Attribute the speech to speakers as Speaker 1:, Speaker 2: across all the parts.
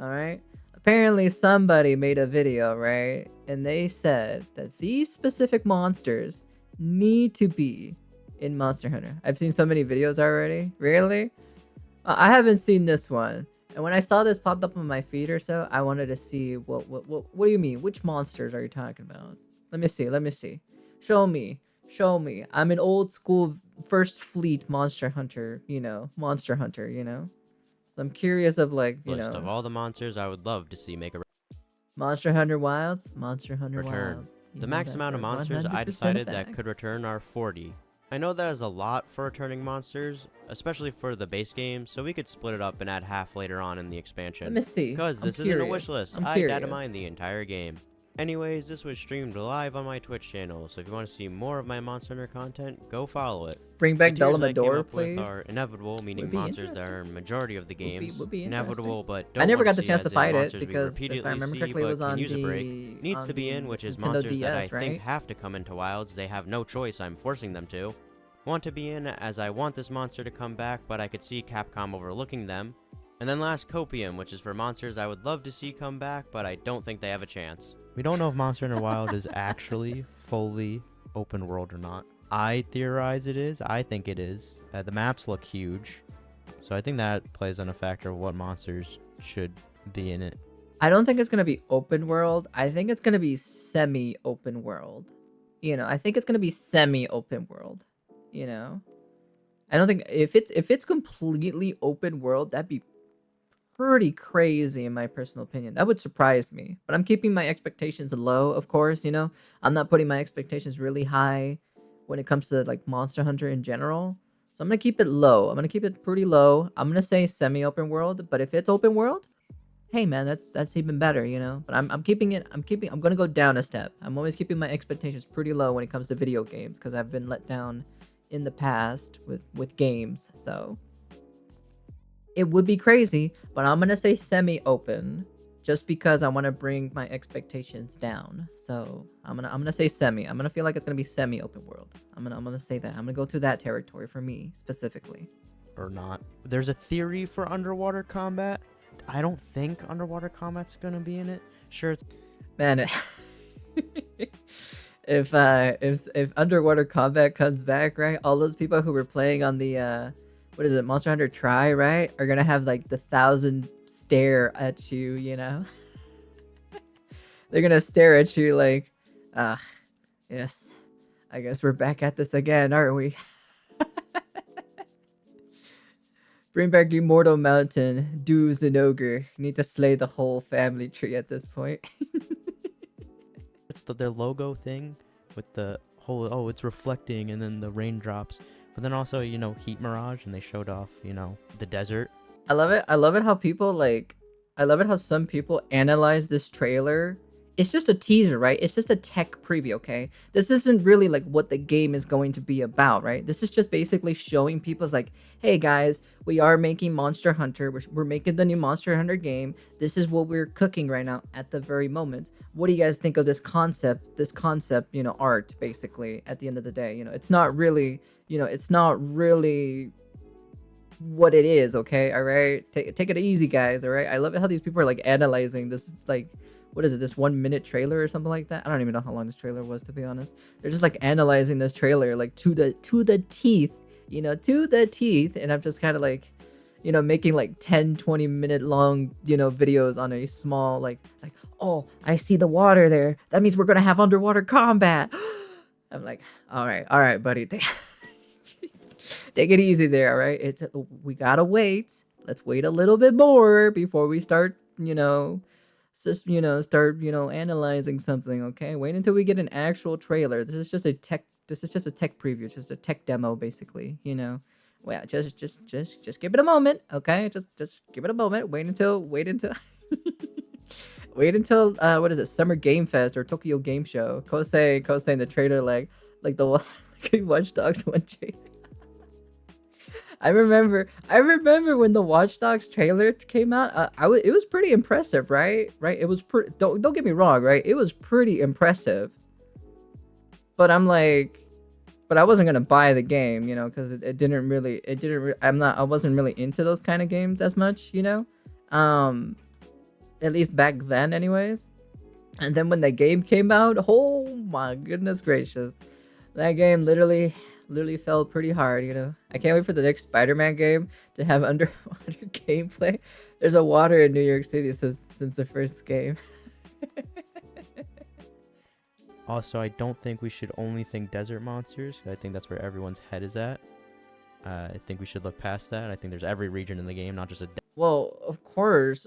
Speaker 1: All right. Apparently, somebody made a video, right? And they said that these specific monsters need to be in Monster Hunter. I've seen so many videos already. Really? I haven't seen this one. And when I saw this popped up on my feed or so, I wanted to see what do you mean? Which monsters are you talking about? Let me see. Let me see. Show me. Show me. I'm an old school first fleet monster hunter, monster hunter, So I'm curious of like,
Speaker 2: List of all the monsters I would love to see make a
Speaker 1: Monster Hunter Wilds, Monster Hunter
Speaker 2: return.
Speaker 1: Wilds. You
Speaker 2: The
Speaker 1: know
Speaker 2: max
Speaker 1: that
Speaker 2: amount of
Speaker 1: for
Speaker 2: monsters I
Speaker 1: 100% of
Speaker 2: decided that could
Speaker 1: facts.
Speaker 2: return are 40. I know that is a lot for returning monsters, especially for the base game, so we could split it up and add half later on in the
Speaker 1: Let
Speaker 2: expansion.
Speaker 1: me see.
Speaker 2: Cause
Speaker 1: I'm
Speaker 2: this isn't a wish
Speaker 1: curious.
Speaker 2: list,
Speaker 1: I'm
Speaker 2: I data mine
Speaker 1: curious.
Speaker 2: the entire game. Anyways, this was streamed live on my Twitch channel, so if you want to see more of my Monster Hunter content, go follow it.
Speaker 1: Bring
Speaker 2: The
Speaker 1: back
Speaker 2: tiers I came
Speaker 1: Delamador,
Speaker 2: up with
Speaker 1: please.
Speaker 2: are inevitable,
Speaker 1: Would
Speaker 2: meaning
Speaker 1: be
Speaker 2: monsters that
Speaker 1: interesting.
Speaker 2: are majority of the games,
Speaker 1: Would be interesting.
Speaker 2: inevitable but
Speaker 1: I
Speaker 2: don't
Speaker 1: never
Speaker 2: want to
Speaker 1: got the
Speaker 2: see
Speaker 1: chance to
Speaker 2: as in
Speaker 1: fight it
Speaker 2: monsters we
Speaker 1: because if I
Speaker 2: repeatedly
Speaker 1: remember
Speaker 2: see
Speaker 1: correctly, it
Speaker 2: but
Speaker 1: was
Speaker 2: can
Speaker 1: on
Speaker 2: use a break,
Speaker 1: the
Speaker 2: needs to be in, which is
Speaker 1: Nintendo
Speaker 2: monsters that I
Speaker 1: DS, right?
Speaker 2: think have to come into wilds, they have no choice, I'm forcing them to. Want to be in as I want this monster to come back, but I could see Capcom overlooking them. And then last, Copium, which is for monsters I would love to see come back, but I don't think they have a chance. We don't know if Monster Hunter Wild is actually fully open world or not. I theorize it is. I think it is. The maps look huge. So I think that plays on a factor of what monsters should be in it.
Speaker 1: I don't think it's gonna be open world. I think it's gonna be semi-open world. I think it's gonna be semi-open world. You know, I don't think if it's completely open world, that'd be pretty crazy in my personal opinion. That would surprise me. But I'm keeping my expectations low, of course, I'm not putting my expectations really high when it comes to like Monster Hunter in general. So I'm going to keep it low. I'm going to keep it pretty low. I'm going to say semi-open world, but if it's open world, hey man, that's even better. But I'm keeping it I'm going to go down a step. I'm always keeping my expectations pretty low when it comes to video games cuz I've been let down in the past with games. So it would be crazy, but I'm gonna say semi-open, just because I want to bring my expectations down. So I'm gonna say semi. I'm gonna feel like it's gonna be semi-open world. I'm gonna say that. I'm gonna go to that territory for me specifically.
Speaker 2: Or not. There's a theory for underwater combat. I don't think underwater combat's gonna be in it. Sure, it's
Speaker 1: Man, if underwater combat comes back, right? All those people who were playing on the what is it, Monster Hunter Try, right? Are gonna have like the 1,000 stare at you. They're gonna stare at you like, ah, yes. I guess we're back at this again, aren't we? Bring back Immortal Mountain, Doos and Ogre. Need to slay the whole family tree at this point.
Speaker 2: their logo thing with the whole, oh, it's reflecting and then the raindrops. But then also, heat mirage, and they showed off, the desert.
Speaker 1: I love it. I love it how people I love it how some people analyze this trailer. It's just a teaser, right? It's just a tech preview, okay? This isn't really like what the game is going to be about, right? This is just basically showing people's like, hey guys, we are making Monster Hunter. We're making the new Monster Hunter game. This is what we're cooking right now at the very moment. What do you guys think of this concept? Art basically at the end of the day. It's not really, what it is, okay? All right, take it easy, guys. All right, I love it how these people are like analyzing this, like, what is it, this 1 minute trailer or something like that. I don't even know how long this trailer was, to be honest. They're just like analyzing this trailer like to the teeth, to the teeth. And I'm just kind of like, making like 10-20 minute long, videos on a small like, oh, I see the water there, that means we're gonna have underwater combat. I'm like, all right, buddy. Take it easy there, all right? We gotta wait. Let's wait a little bit more before we start, analyzing something, okay? Wait until we get an actual trailer. This is just a tech preview. It's just a tech demo, basically. Well, just give it a moment, okay? Just give it a moment. Wait until wait until what is it? Summer Game Fest or Tokyo Game Show. Kosei in the trailer like the like Watch Dogs one trailer. I remember when the Watch Dogs trailer came out. It was pretty impressive, right? Right? It was pretty. Don't get me wrong, right? It was pretty impressive. But I wasn't gonna buy the game, because it didn't really. I wasn't really into those kind of games as much. Um, at least back then, anyways. And then when the game came out, oh my goodness gracious, that game literally fell pretty hard. You know, I can't wait for the next Spider-Man game to have underwater gameplay. There's a water in New York City since the first game.
Speaker 2: Also, I don't think we should only think desert monsters. I think that's where everyone's head is at. I think we should look past that. I think there's every region in the game, not just a.
Speaker 1: Well, of course,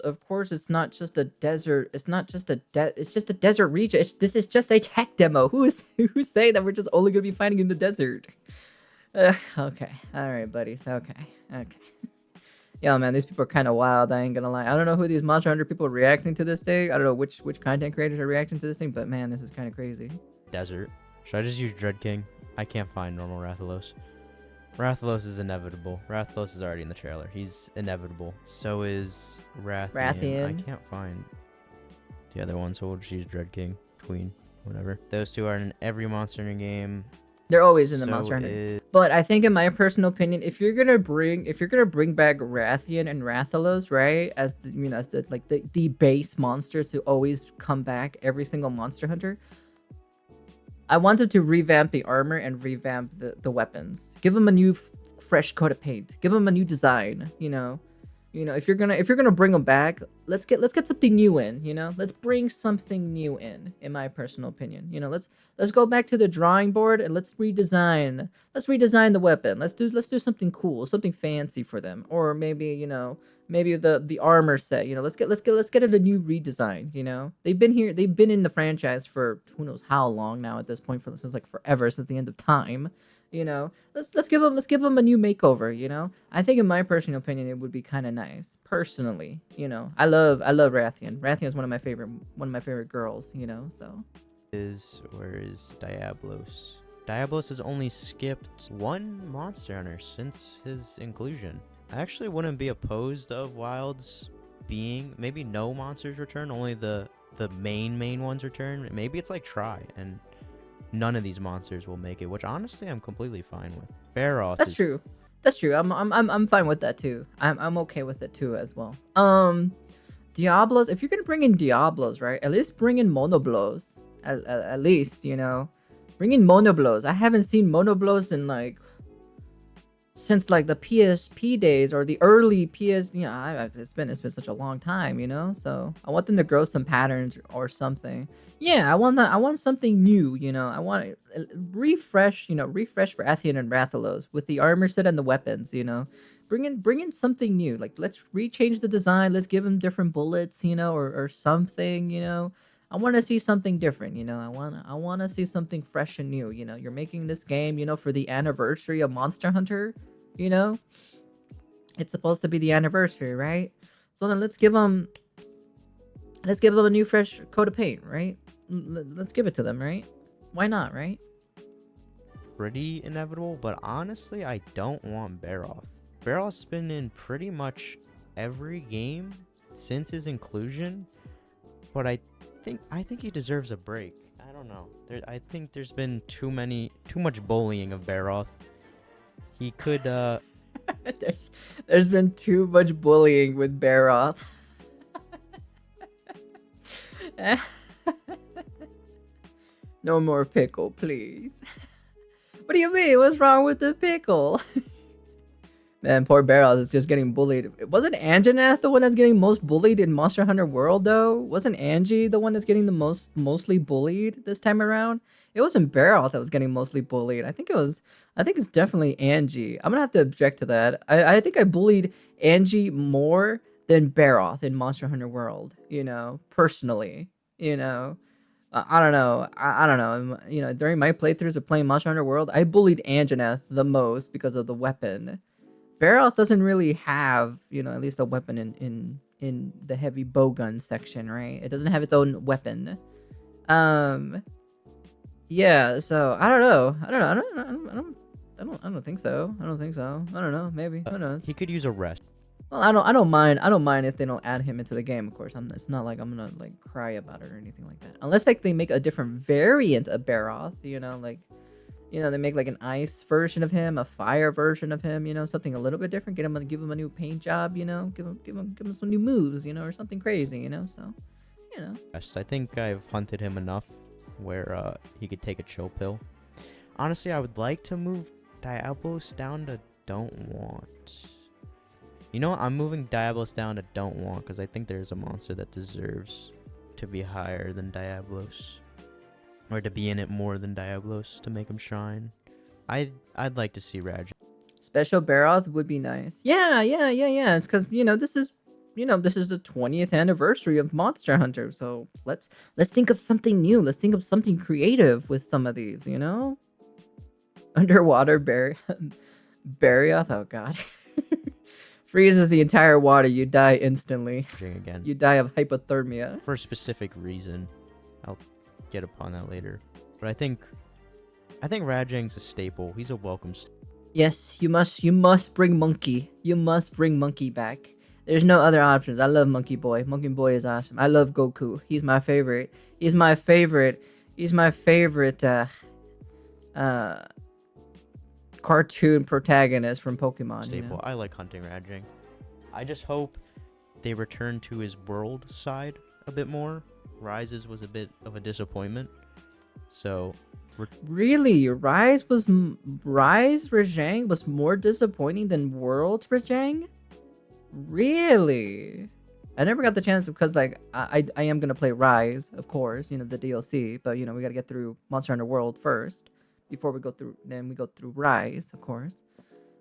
Speaker 1: it's not just a desert. It's not just it's just a desert region. This is just a tech demo. Who's saying that we're just only gonna be fighting in the desert? Okay, all right, buddies. Okay. Yeah, man, these people are kind of wild. I ain't gonna lie. I don't know who these Monster Hunter people are reacting to this thing. I don't know which content creators are reacting to this thing, but man, this is kind of crazy.
Speaker 2: Desert. Should I just use Dread King? I can't find normal Rathalos. Rathalos is inevitable. Rathalos is already in the trailer. He's inevitable. So is Rathian. I can't find the other one, so we'll just use Dread King, Queen, whatever. Those two are in every Monster Hunter game.
Speaker 1: They're always in the Monster Hunter. But I think, in my personal opinion, if you're gonna bring back Rathian and Rathalos, right, as the base monsters who always come back every single Monster Hunter, I wanted to revamp the armor and revamp the weapons. Give them a new fresh coat of paint. Give them a new design. If you're gonna bring them back, let's get something new in. Let's bring something new in my personal opinion. Let's go back to the drawing board and let's redesign the weapon. Let's do something cool, something fancy for them, or maybe the armor set. Let's get it a new redesign. They've been in the franchise for who knows how long now at this point, since like forever, since the end of time. Let's give them a new makeover. I think, in my personal opinion, it would be kind of nice. Personally, I love Rathian. Rathian is one of my favorite girls. So
Speaker 2: where is Diablos? Diablos has only skipped one Monster Hunter since his inclusion. I actually wouldn't be opposed of Wilds being maybe no monsters return, only the main ones return. Maybe it's like Try and none of these monsters will make it, which honestly I'm completely fine with. Barroth.
Speaker 1: That's true. I'm fine with that too. I'm okay with it too as well. Diablos. If you're gonna bring in Diablos, right? At least bring in Monoblos. At least bring in Monoblos. I haven't seen Monoblos in since the PSP days or the early PS. It's been such a long time. So I want them to grow some patterns or something. Yeah, I want something new. I want to refresh Rathian and Rathalos with the armor set and the weapons. Bring in something new. Let's rechange the design. Let's give them different bullets. Or something. I want to see something different. I want to see something fresh and new. You're making this game. For the anniversary of Monster Hunter. It's supposed to be the anniversary, right? So then let's give them a new fresh coat of paint, right? Let's give it to them, right? Why not, right?
Speaker 2: Pretty inevitable, but honestly, I don't want Barroth. Barroth's been in pretty much every game since his inclusion, but I think he deserves a break. I don't know. I think there's been too much bullying of Barroth. He could
Speaker 1: there's been too much bullying with Barroth. No more pickle, please. What do you mean? What's wrong with the pickle? Man, poor Barroth is just getting bullied. Wasn't Anjanath the one that's getting most bullied in Monster Hunter World, though? Wasn't Angie the one that's getting the mostly bullied this time around? It wasn't Barroth that was getting mostly bullied. I think it's definitely Angie. I'm gonna have to object to that. I think I bullied Angie more than Barroth in Monster Hunter World. Personally. I don't know. I don't know. During my playthroughs of playing Monster Hunter World, I bullied Anjanath the most because of the weapon. Barroth doesn't really have, at least a weapon in the heavy bowgun section, right? It doesn't have its own weapon. Yeah. So I don't know. I don't think so. I don't know. Maybe. Who knows?
Speaker 2: he could use a rest.
Speaker 1: Well, I don't mind if they don't add him into the game. Of course, it's not like I'm gonna cry about it or anything like that. Unless they make a different variant of Barroth, You know, they make like an ice version of him, a fire version of him. You know, something a little bit different. Give him a new paint job. You know, give him some new moves. You know, or something crazy. You know, so you know.
Speaker 2: Yes, I think I've hunted him enough where he could take a chill pill. Honestly, I would like to move Diablos down to don't want. You know what? I'm moving Diablos down to don't want because I think there's a monster that deserves to be higher than Diablos. Or to be in it more than Diablos to make him shine. I'd like to see Raj.
Speaker 1: Special Baroth would be nice. Yeah. It's because this is the 20th anniversary of Monster Hunter, so let's think of something new. Let's think of something creative with some of these. Underwater Barioth. Oh god. Freezes the entire water, you die instantly.
Speaker 2: Again.
Speaker 1: You die of hypothermia.
Speaker 2: For a specific reason. I'll get upon that later. But I think Rajang's a staple. He's a welcome
Speaker 1: Yes, you must bring Monkey. You must bring Monkey back. There's no other options. I love Monkey Boy. Monkey Boy is awesome. I love Goku. He's my favorite. He's my favorite cartoon protagonist from Pokemon.
Speaker 2: Staple. I like hunting Rajang. I just hope they return to his world side a bit more. Rises was a bit of a disappointment. So
Speaker 1: really, Rise Rajang was more disappointing than Worlds Rajang? Really? I never got the chance because like I am gonna play Rise, of course, the DLC, but we gotta get through Monster Hunter World first before we go through Rise, of course.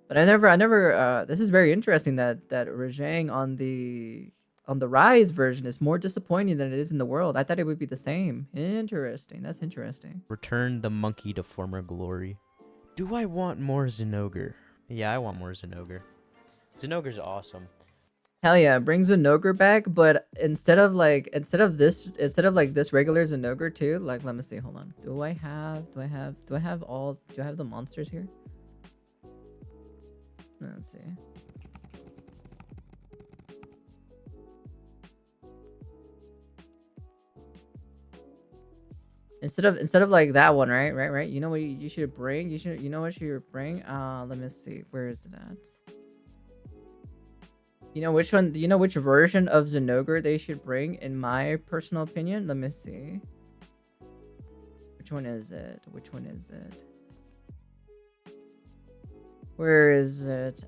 Speaker 1: But I never this is very interesting that Rajang on the Rise version is more disappointing than it is in the World. I thought it would be the same. Interesting. That's interesting.
Speaker 2: Return the monkey to former glory. Do I want more Zinogre? Yeah, I want more Zinogre. Zinogre's awesome.
Speaker 1: Hell yeah, bring Zinogre back, but instead of this regular Zinogre too, like let me see, hold on. Do I have the monsters here? Let's see. Instead of like that one, right? You know what you should bring? You know what you should bring? Let me see. Where is it at? You know which one? Do you know which version of Zinogre they should bring? In my personal opinion, let me see. Which one is it? Where is it?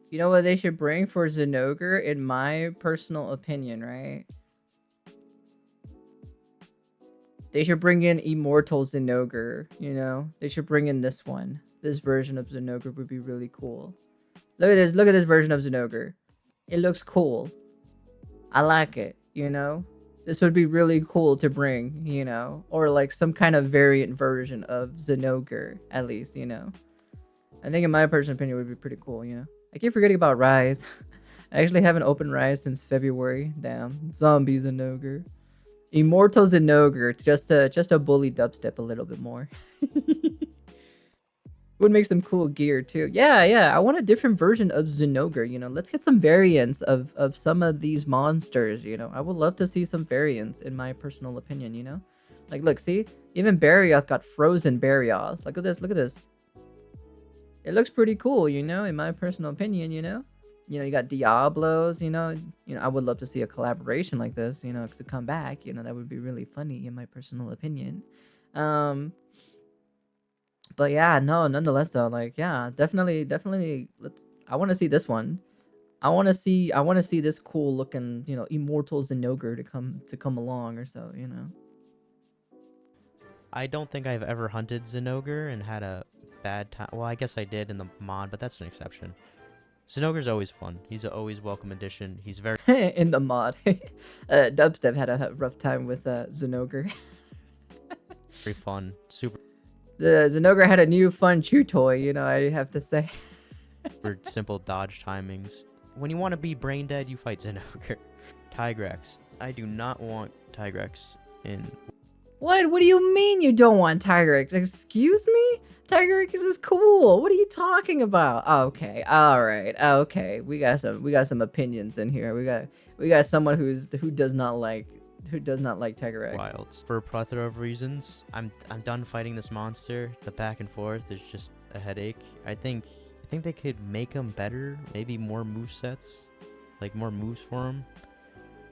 Speaker 1: You know what they should bring for Zinogre, in my personal opinion, right? They should bring in Immortal Zinogre, They should bring in this one. This version of Zinogre would be really cool. Look at this version of Zinogre. It looks cool. I like it, This would be really cool to bring, Or like some kind of variant version of Zinogre, at least, I think in my personal opinion, it would be pretty cool, I keep forgetting about Rise. I actually haven't opened Rise since February. Damn. Zombie Zinogre. Immortal Zinogre, just to bully Dubstep a little bit more. Would make some cool gear too. Yeah. I want a different version of Zinogre, Let's get some variants of some of these monsters, I would love to see some variants in my personal opinion, Like, look, see? Even Barioth got frozen Barioth. Look at this. It looks pretty cool, in my personal opinion, you got Diablos, I would love to see a collaboration like this, to come back, that would be really funny in my personal opinion. But yeah, no, nonetheless though, like, yeah, definitely, I want to see this one. I want to see this cool looking, Immortal Zinogre to come along or so,
Speaker 2: I don't think I've ever hunted Zinogre and had a bad time. Well, I guess I did in the mod, but that's an exception. Zinogre's always fun. He's an always welcome addition. He's very
Speaker 1: in the mod. Dubstep had a rough time with Zinogre.
Speaker 2: very fun. Super.
Speaker 1: Zinogre had a new fun chew toy, I have to say.
Speaker 2: For simple dodge timings. When you want to be brain dead, you fight Zinogre. Tigrex. I do not want Tigrex in
Speaker 1: What? What do you mean you don't want Tigrex? Excuse me? Tigrex is cool. What are you talking about? Okay, all right, okay. We got some opinions in here. We got someone who does not like Tigrex.
Speaker 2: Wild. For a plethora of reasons, I'm done fighting this monster. The back and forth is just a headache. I think they could make him better. Maybe more movesets, like more moves for him.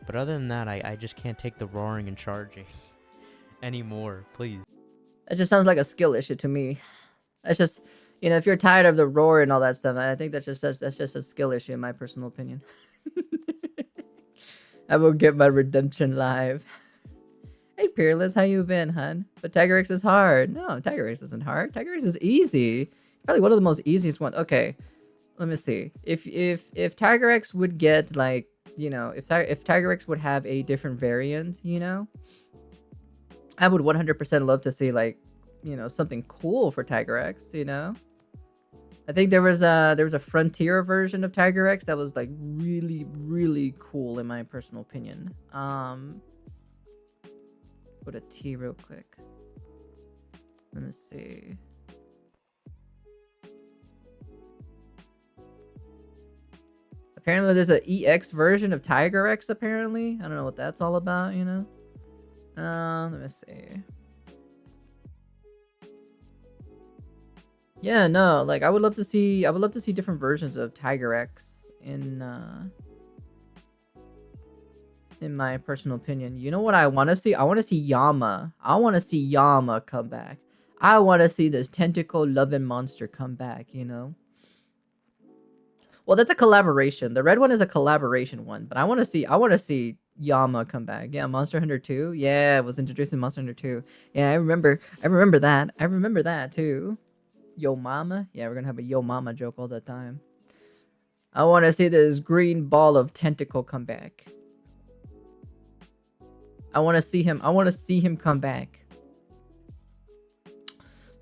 Speaker 2: But other than that, I just can't take the roaring and charging anymore. Please.
Speaker 1: That just sounds like a skill issue to me. That's just, you know, if you're tired of the roar and all that stuff, I think that's just a skill issue in my personal opinion. I will get my redemption live. Hey Peerless, how you been, hun? But Tigrex is hard. No, Tigrex isn't hard. Tigrex is easy. Probably one of the most easiest ones. Okay, let me see. If Tigrex would get like, you know, if Tigrex would have a different variant, you know, I would 100% love to see like, you know, something cool for Tigrex, you know. I think there was a frontier version of Tigrex that was like really cool in my personal opinion. Put a T real quick. Let me see. Apparently there's an EX version of Tigrex apparently. I don't know what that's all about, you know. Let me see. Yeah, no, like I would love to see different versions of Tigrex in my personal opinion. You know what I want to see? I want to see Yama. I want to see Yama come back. I want to see this tentacle loving monster come back, you know? Well, that's a collaboration. The red one is a collaboration one, but I want to see Yama come back. Yeah, Monster Hunter 2. Yeah, it was introduced in Monster Hunter 2. Yeah, I remember that. I remember that too. Yo mama? Yeah, we're gonna have a yo mama joke all the time. I want to see this green ball of tentacle come back. I want to see him come back.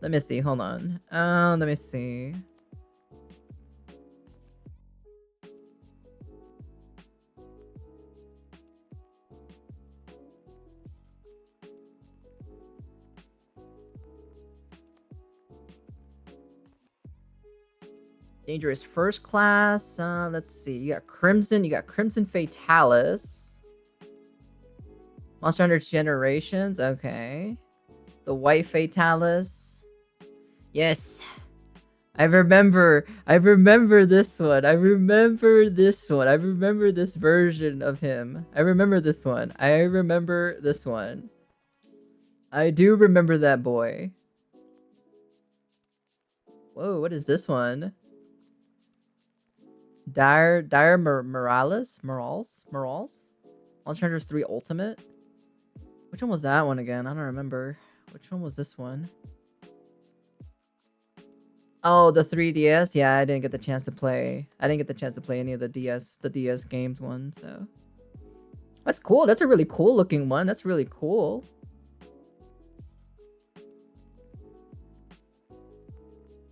Speaker 1: Let me see. Hold on. Let me see. Dangerous First Class. Let's see. You got Crimson Fatalis. Monster Hunter Generations. Okay. The White Fatalis. Yes. I remember this one. I remember this version of him. I remember this one. I do remember that boy. Whoa, what is this one? Dire Morales? Monster Hunters 3 Ultimate? Which one was that one again? I don't remember. Which one was this one? Oh, the 3DS? Yeah, I didn't get the chance to play. Any of the DS games one, so. That's cool. That's a really cool looking one. That's really cool.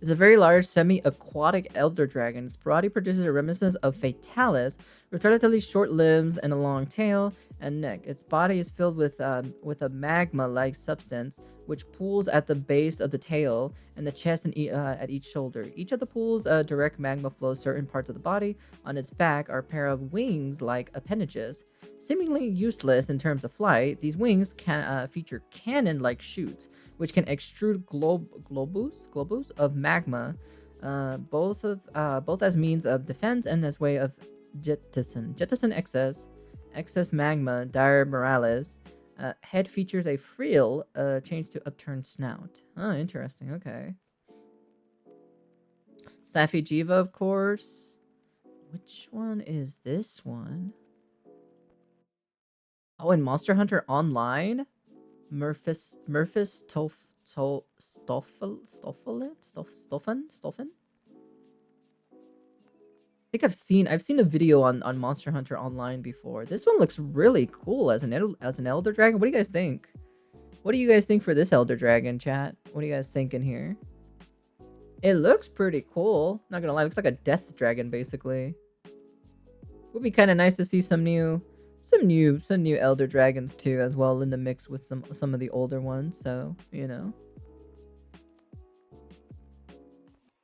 Speaker 1: It's a very large semi-aquatic elder dragon. Its body produces a reminiscence of Fatalis, with relatively short limbs and a long tail and neck. Its body is filled with a magma-like substance, which pools at the base of the tail and the chest and at each shoulder. Each of the pools direct magma flows certain parts of the body. On its back are a pair of wings-like appendages. Seemingly useless in terms of flight, these wings can feature cannon-like shoots, which can extrude globus of magma, both as means of defense and as way of jettison excess magma. Dire Morales head features a frill changed to upturned snout. Oh, interesting. Okay. Safi Jiva, of course. Which one is this one? Oh, in Monster Hunter Online. Murphys Stoffen? I think I've seen a video on Monster Hunter Online before. This one looks really cool as an Elder Dragon. What do you guys think? What do you guys think for this Elder Dragon, chat? What are you guys thinking here? It looks pretty cool. Not gonna lie, it looks like a Death Dragon basically. Would be kind of nice to see some new some new elder dragons too as well in the mix with some of the older ones, so you know.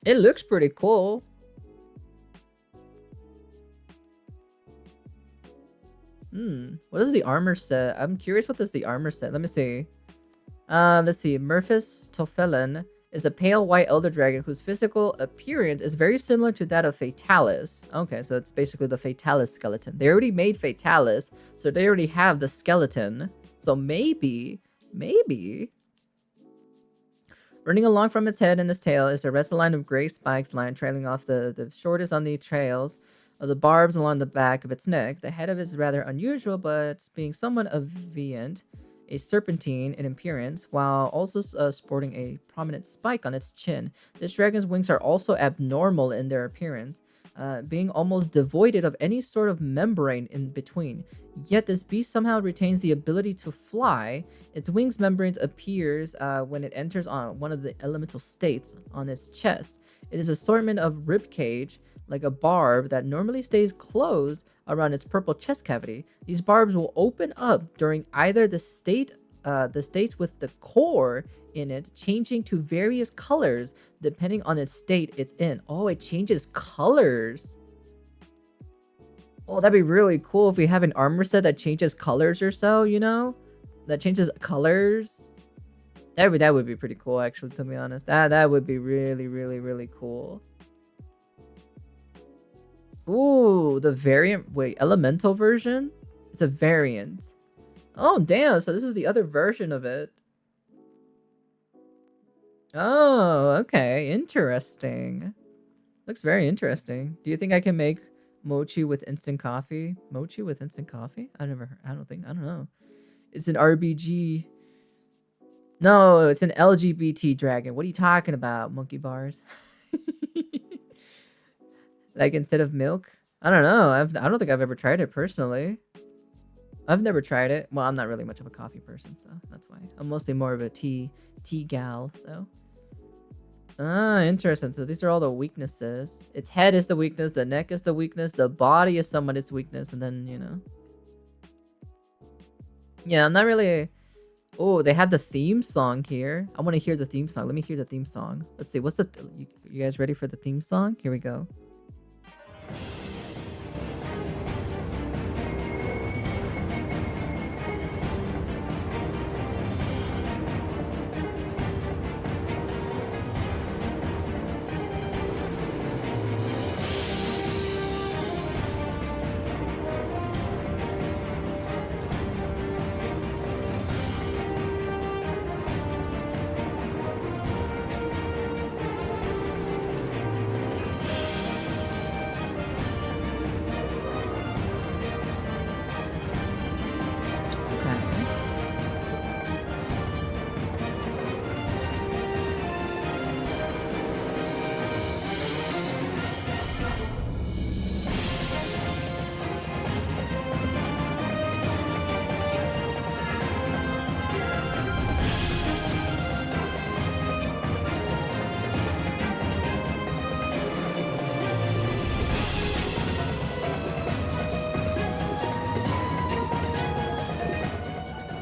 Speaker 1: It looks pretty cool. What is the armor set? I'm curious what is the armor set. Let me see. Let's see. Murphys Tophelin is a pale white elder dragon whose physical appearance is very similar to that of Fatalis. Okay, so it's basically the Fatalis skeleton. They already made Fatalis, so they already have the skeleton. So maybe. Running along from its head and its tail is a rested line of gray spikes line trailing off the shortest on the trails of the barbs along the back of its neck. The head of it is rather unusual, but being somewhat avient, a serpentine in appearance, while also sporting a prominent spike on its chin. This dragon's wings are also abnormal in their appearance, being almost devoid of any sort of membrane in between. Yet this beast somehow retains the ability to fly. Its wings membranes appears when it enters on one of the elemental states on its chest. It is an assortment of rib cage, like a barb that normally stays closed around its purple chest cavity. These barbs will open up during either the states with the core in it changing to various colors depending on its state it's in. Oh, it changes colors. Oh, that'd be really cool if we have an armor set that changes colors or so, you know? That changes colors. That would be pretty cool, actually, to be honest. That would be really, really, really cool. Ooh, the variant. Wait, elemental version? It's a variant. Oh, damn. So this is the other version of it. Oh, okay. Interesting. Looks very interesting. Do you think I can make mochi with instant coffee? Mochi with instant coffee? I don't know. It's an RBG. No, it's an LGBT dragon. What are you talking about, monkey bars? Like instead of milk? I don't know. I don't think I've ever tried it personally. I've never tried it. Well, I'm not really much of a coffee person, so that's why. I'm mostly more of a tea gal, so. Ah, interesting. So these are all the weaknesses. Its head is the weakness, the neck is the weakness, the body is somewhat its weakness, and then, you know. Yeah, I'm not really... Oh, they have the theme song here. I want to hear the theme song. Let me hear the theme song. Let's see. What's the... You guys ready for the theme song? Here we go.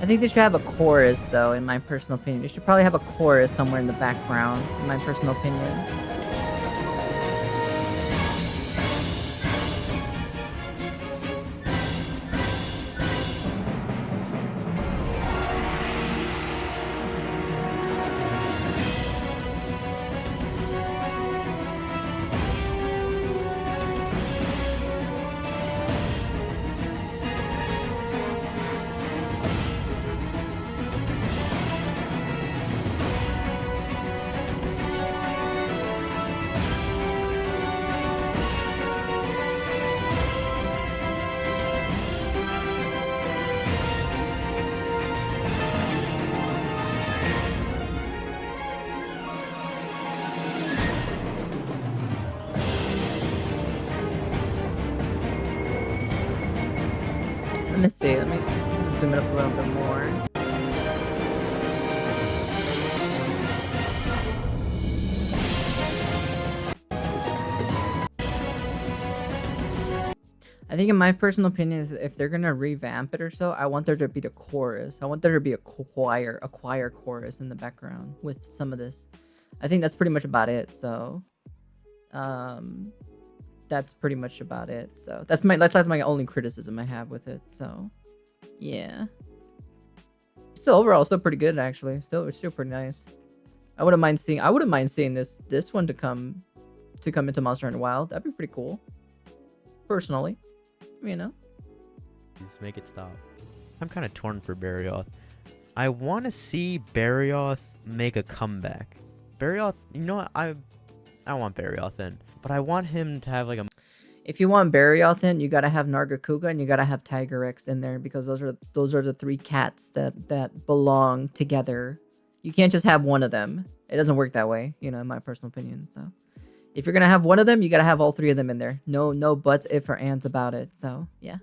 Speaker 1: I think they should have a chorus, though, in my personal opinion. They should probably have a chorus somewhere in the background, in my personal opinion. Let me see. Let me zoom it up a little bit more. I think in my personal opinion, if they're gonna revamp it or so, I want there to be the chorus. I want there to be a choir chorus in the background with some of this. I think that's pretty much about it. So, um, that's pretty much about it. So that's my only criticism I have with it. So, yeah. Still overall, still pretty good actually. It's still pretty nice. I wouldn't mind seeing this one to come into Monster Hunter Wild. That'd be pretty cool. Personally, you know.
Speaker 2: Please make it stop. I'm kind of torn for Barrioth. I want to see Barrioth make a comeback. Barrioth, you know what? I want Barrioth in, but I want him to have like a.
Speaker 1: If you want Barrioth in, you gotta have Nargacuga and you gotta have Tiger X in there because those are the three cats that belong together. You can't just have one of them. It doesn't work that way, you know, in my personal opinion. So, if you're gonna have one of them, you gotta have all three of them in there. No buts, if, or ands about it. So, yeah.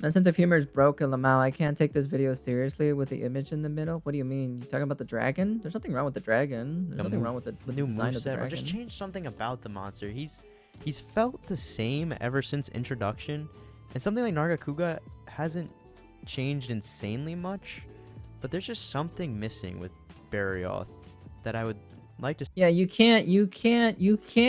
Speaker 1: My sense of humor is broken, Lamau. I can't take this video seriously with the image in the middle. What do you mean? You talking about the dragon? There's nothing wrong with the dragon. There's nothing wrong with the
Speaker 2: new
Speaker 1: design of the
Speaker 2: moveset, or
Speaker 1: dragon.
Speaker 2: just change something about the monster. He's felt the same ever since introduction, and something like Nargacuga hasn't changed insanely much, but there's just something missing with Barrioth that I would like to.
Speaker 1: Yeah, you can't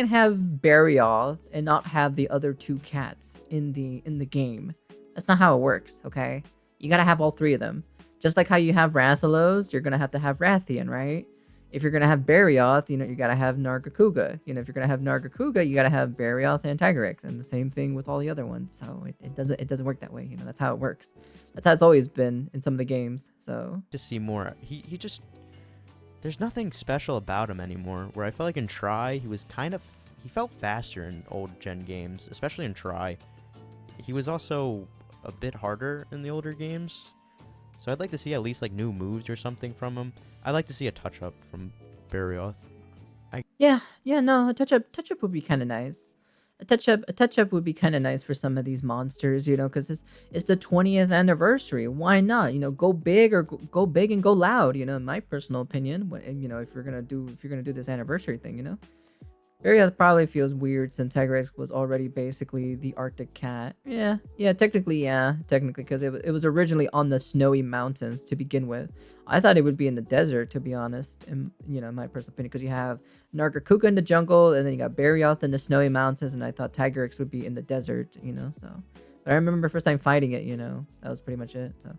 Speaker 1: have Barrioth and not have the other two cats in the game. That's not how it works, okay? You gotta have all three of them. Just like how you have Rathalos, you're gonna have to have Rathian, right? If you're gonna have Barrioth, you know, you gotta have Nargacuga. You know, if you're gonna have Nargacuga, you gotta have Barrioth and Tigrex, and the same thing with all the other ones. So it doesn't work that way. You know, that's how it works. That's how it's always been in some of the games. So
Speaker 2: To see more. He just there's nothing special about him anymore. Where I felt like in Try, he felt faster in old gen games, especially in Try. He was also a bit harder in the older games. So I'd like to see at least like new moves or something from him. I'd like to see a touch up from Barrioth.
Speaker 1: yeah, no, a touch up would be kind of nice. A touch up would be kind of nice for some of these monsters, you know, because it's the 20th anniversary. Why not? You know, go big or go big and go loud. You know, in my personal opinion, you know, if you're gonna do this anniversary thing, you know. Barrioth probably feels weird since Tigrex was already basically the Arctic cat. Yeah, technically, because it was originally on the snowy mountains to begin with. I thought it would be in the desert, to be honest, in my personal opinion, because you have Nargacuga in the jungle, and then you got Barrioth in the snowy mountains, and I thought Tigrex would be in the desert, you know, so. But I remember first time fighting it, you know, that was pretty much it, so.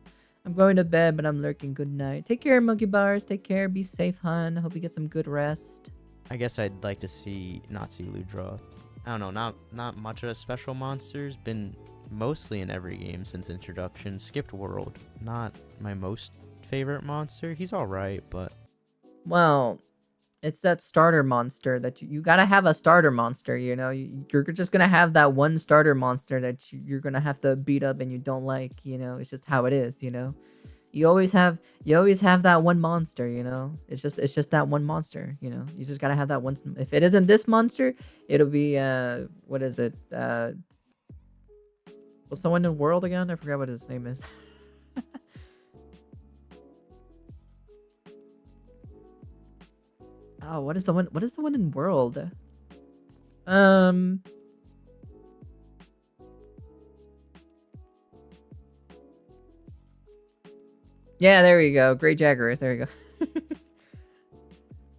Speaker 1: I'm going to bed, but I'm lurking. Good night. Take care, Monkey Bars. Take care. Be safe, hun. Hope you get some good rest.
Speaker 2: I guess I'd like to not see Ludroth. I don't know, not much of a special monster's been mostly in every game since introduction. Skipped World, not my most favorite monster. He's alright, but
Speaker 1: well, it's that starter monster that you gotta have a starter monster, you know. You're just gonna have that one starter monster that you're gonna have to beat up and you don't like, you know. It's just how it is, you know. You always have that one monster, you know. It's just that one monster, you know. You just gotta have that one. If it isn't this monster, it'll be what is it? What's the one in the world again? I forgot what his name is. Oh, what is the one? What is the one in world? Yeah, there we go. Great Jaguars. There we go.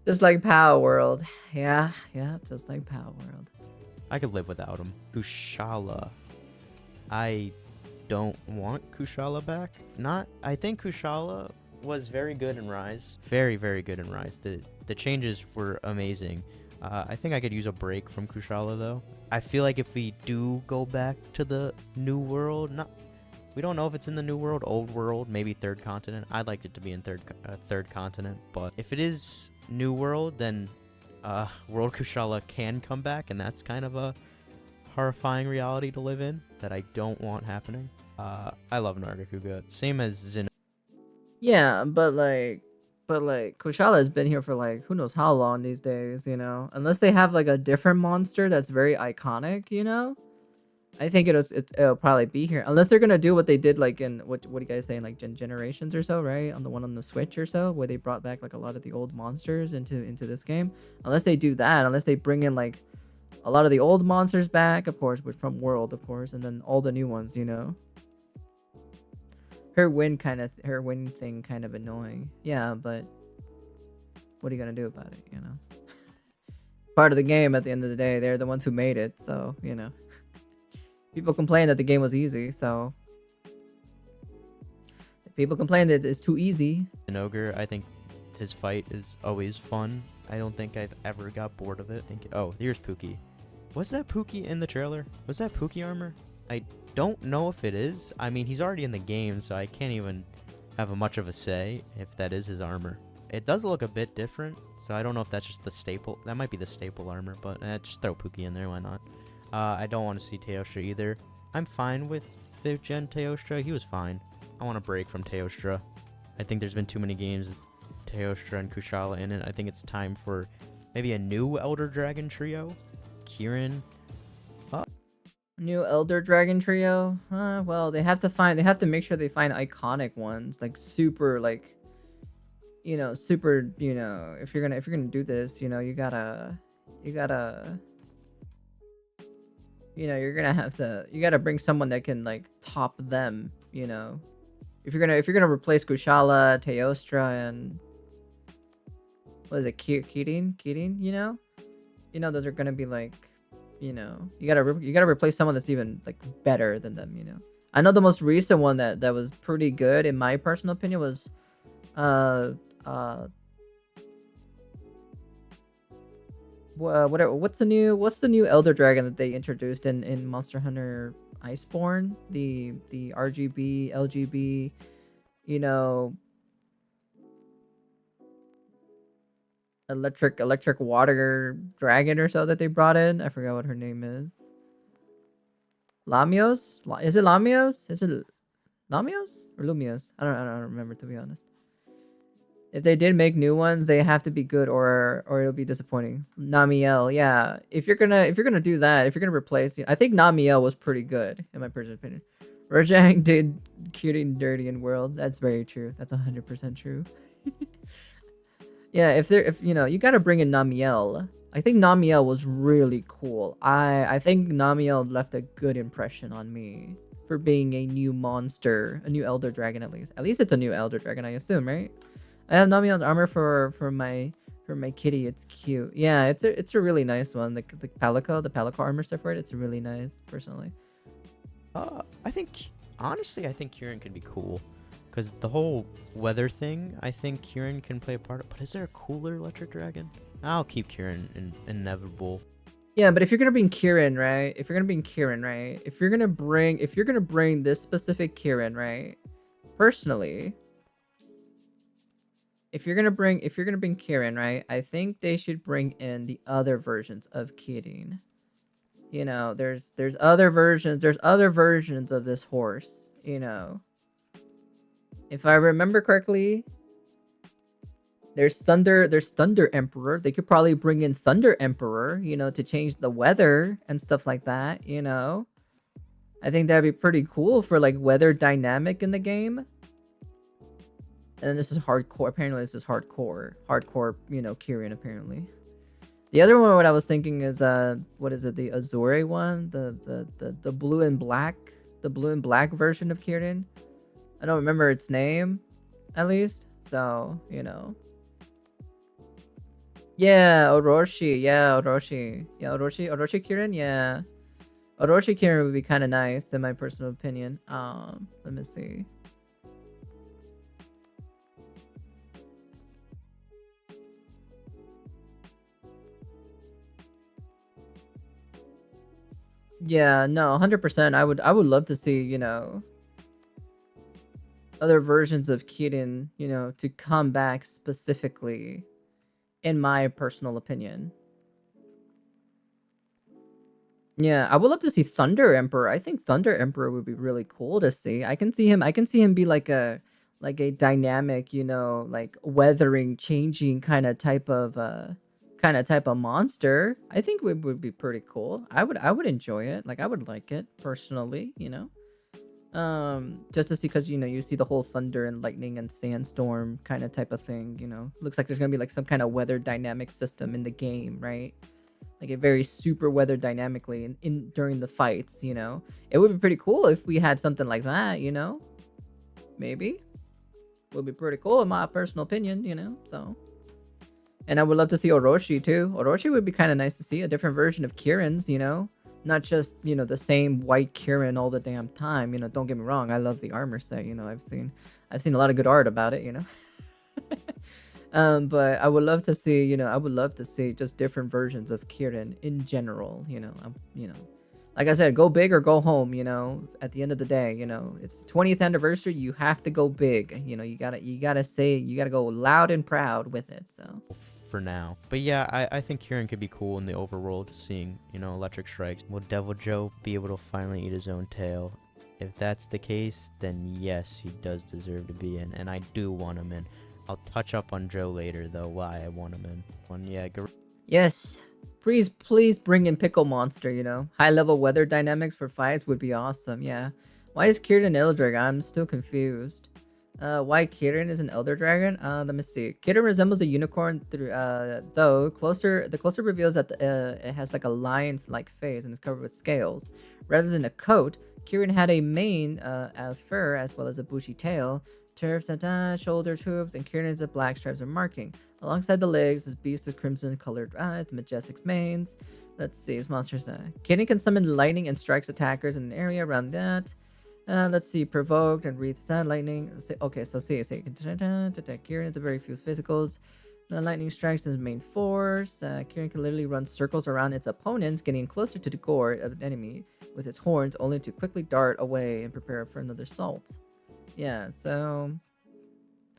Speaker 1: Just like Power World. Yeah, just like Power World.
Speaker 2: I could live without him. Kushala. I don't want Kushala back. I think Kushala was very good in Rise. Very, very good in Rise. The changes were amazing. I think I could use a break from Kushala though. I feel like if we do go back to the New World, we don't know if it's in the New World, Old World, maybe Third Continent. I'd like it to be in Third Continent, but if it is New World, then World Kushala can come back, and that's kind of a horrifying reality to live in that I don't want happening. I love Nargacuga. Same as Zeno.
Speaker 1: Yeah, but Kushala has been here for like who knows how long these days, you know. Unless they have like a different monster that's very iconic, you know. I think it'll probably be here unless they're gonna do what they did like in what are you guys saying, like Generations or so, right? On the one on the Switch or so, where they brought back like a lot of the old monsters into this game. Unless they do that, unless they bring in like a lot of the old monsters back, of course, but from World, of course, and then all the new ones, you know. Her win thing kind of annoying. Yeah, but what are you gonna do about it, you know? Part of the game at the end of the day. They're the ones who made it, so, you know. People complain that the game was easy, so people complain that it's too easy.
Speaker 2: An ogre, I think his fight is always fun. I don't think I've ever got bored of it. Oh, here's Pookie. Was that Pookie in the trailer? Was that Pookie armor? I don't know if it is. I mean, he's already in the game, so I can't even have much of a say if that is his armor. It does look a bit different, so I don't know if that's just the staple. That might be the staple armor, but just throw Pookie in there, why not? I don't want to see Teostra either. I'm fine with 5th gen Teostra. He was fine. I want a break from Teostra. I think there's been too many games with Teostra and Kushala in it. I think it's time for maybe a new Elder Dragon trio. Kieran.
Speaker 1: New Elder Dragon trio? Well, they have to make sure they find iconic ones, like super, like, you know, super, you know, if you're gonna do this, you know, you gotta, you know, you gotta bring someone that can like top them, you know. If you're gonna replace Kushala, Teostra, and what is it, Keating, you know, those are gonna be like, you know, you gotta replace someone that's even like better than them, you know. I know the most recent one that was pretty good in my personal opinion was what's the new Elder Dragon that they introduced in Monster Hunter Iceborne? The RGB, LGB, you know, electric water dragon or so that they brought in. I forgot what her name is. Lamios? Is it Lamios? Is it Lamios or Lumios? I don't remember, to be honest. If they did make new ones, they have to be good or it'll be disappointing. Namiel, yeah. If you're gonna do that, if you're gonna replace, I think Namiel was pretty good in my personal opinion. Rojang did cuting dirty in World. That's very true. That's 100% true. Yeah, if you know, you gotta bring in Namiel. I think Namiel was really cool. I think Namiel left a good impression on me for being a new monster, a new Elder Dragon at least. At least it's a new Elder Dragon, I assume, right? I have Namiel's armor for my kitty. It's cute. Yeah, it's a really nice one. The Palico armor stuff for it. It's really nice, personally.
Speaker 2: I think honestly, I think Kieran could be cool. Because the whole weather thing, I think Kieran can play a part. But is there a cooler electric dragon? I'll keep Kieran inevitable.
Speaker 1: Yeah, but if you're gonna bring Kieran, right? If you're gonna bring this specific Kieran, right? Personally, if you're gonna bring Kieran, right? I think they should bring in the other versions of Kirin. You know, there's other versions of this horse, you know. If I remember correctly, there's Thunder Emperor. They could probably bring in Thunder Emperor, you know, to change the weather and stuff like that, you know. I think that'd be pretty cool for like weather dynamic in the game. And this is hardcore. Apparently this is hardcore, you know, Kieran apparently. The other one what I was thinking is what is it? The Azure one, the blue and black version of Kieran. I don't remember its name, at least. So, you know. Yeah, Orochi. Yeah, Orochi. Yeah, Orochi Kieran. Yeah, Orochi Kieran would be kind of nice, in my personal opinion. Let me see. Yeah, no, 100%. I would love to see, you know, other versions of Kirin, you know, to come back specifically, in my personal opinion. Yeah, I would love to see Thunder Emperor. I think Thunder Emperor would be really cool to see. I can see him be like a dynamic, you know, like weathering, changing kind of type of monster. I think would be pretty cool. I would enjoy it. Like I would like it personally, you know. Just to see, because you know, you see the whole thunder and lightning and sandstorm kind of type of thing, you know. Looks like there's gonna be like some kind of weather dynamic system in the game, right? like it varies super weather dynamically in during the fights. It would be pretty cool if we had something like that. Maybe would be pretty cool in my personal opinion. So. And I would love to see Orochi too. Orochi would be kind of nice to see a different version of Kirin's, not just, the same white Kirin all the damn time. Don't get me wrong, I love the armor set, I've seen a lot of good art about it. But I would love to see, just different versions of Kirin in general, like I said, go big or go home, at the end of the day, it's the 20th anniversary, you have to go big, you gotta go loud and proud with it. So
Speaker 2: for now. But yeah, I think Kieran could be cool in the overworld, seeing, electric strikes. Will Devil Joe be able to finally eat his own tail? If that's the case, then yes, he does deserve to be in, and I do want him in. I'll touch up on Joe later, though, why I want him in.
Speaker 1: yes, please bring in Pickle Monster. High level weather dynamics for fights would be awesome. Yeah, why is Kieran an Elder Dragon? I'm still confused. Why Kieran is an Elder Dragon? Let me see. Kieran resembles a unicorn through though the closer reveals that it has like a lion-like face and is covered with scales. Rather than a coat, Kieran had a mane of fur as well as a bushy tail, turfs and shoulders, hooves, and Kieran is a black stripes or marking. Alongside the legs, this beast is crimson colored eyes, majestic manes. Let's see, his monsters. Kieran can summon lightning and strikes attackers in an area around that. Let's see, provoked and wreathed lightning. Okay, so see, you can attack Kieran. It's a very few physicals. The lightning strikes his main force. Kieran can literally run circles around its opponents, getting closer to the gore of an enemy with its horns, only to quickly dart away and prepare for another assault. Yeah, so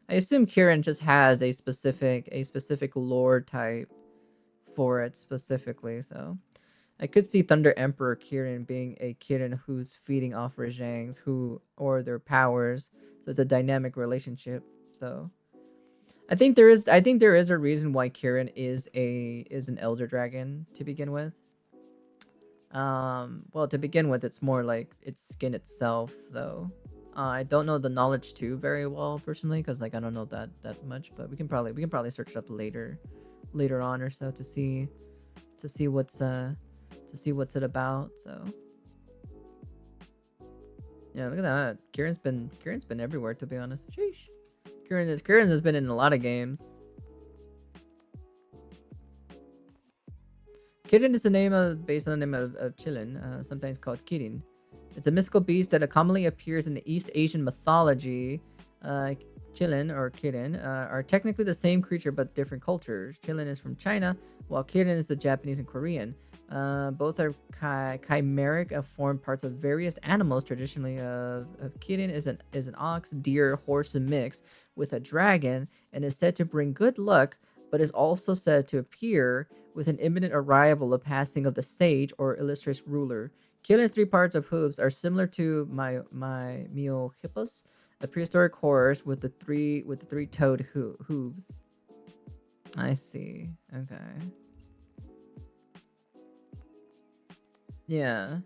Speaker 1: I assume Kieran just has a specific lore type for it specifically. So I could see Thunder Emperor Kieran being a Kieran who's feeding off Rajang's or their powers. So it's a dynamic relationship. So I think there is a reason why Kieran is an Elder Dragon to begin with. Well, to begin with, it's more like its skin itself, though. I don't know the knowledge too very well personally, because like I don't know that much. But we can probably search it up later on or so to see what's it about. So yeah, look at that. Kieran's been everywhere, to be honest. Sheesh. Kieran has been in a lot of games. Kirin is based on the name of Chilin, sometimes called Kirin. It's a mystical beast that commonly appears in the East Asian mythology. Chilin or Kirin are technically the same creature but different cultures. Chilin is from China, while Kirin is the Japanese and Korean. Both are chimeric, form parts of various animals. Traditionally, Kirin is an ox, deer, horse, and mix with a dragon, and is said to bring good luck, but is also said to appear with an imminent arrival of passing of the sage or illustrious ruler. Kirin's three parts of hooves are similar to my Miohippus, a prehistoric horse with the three-toed hooves. I see. Okay. Yeah.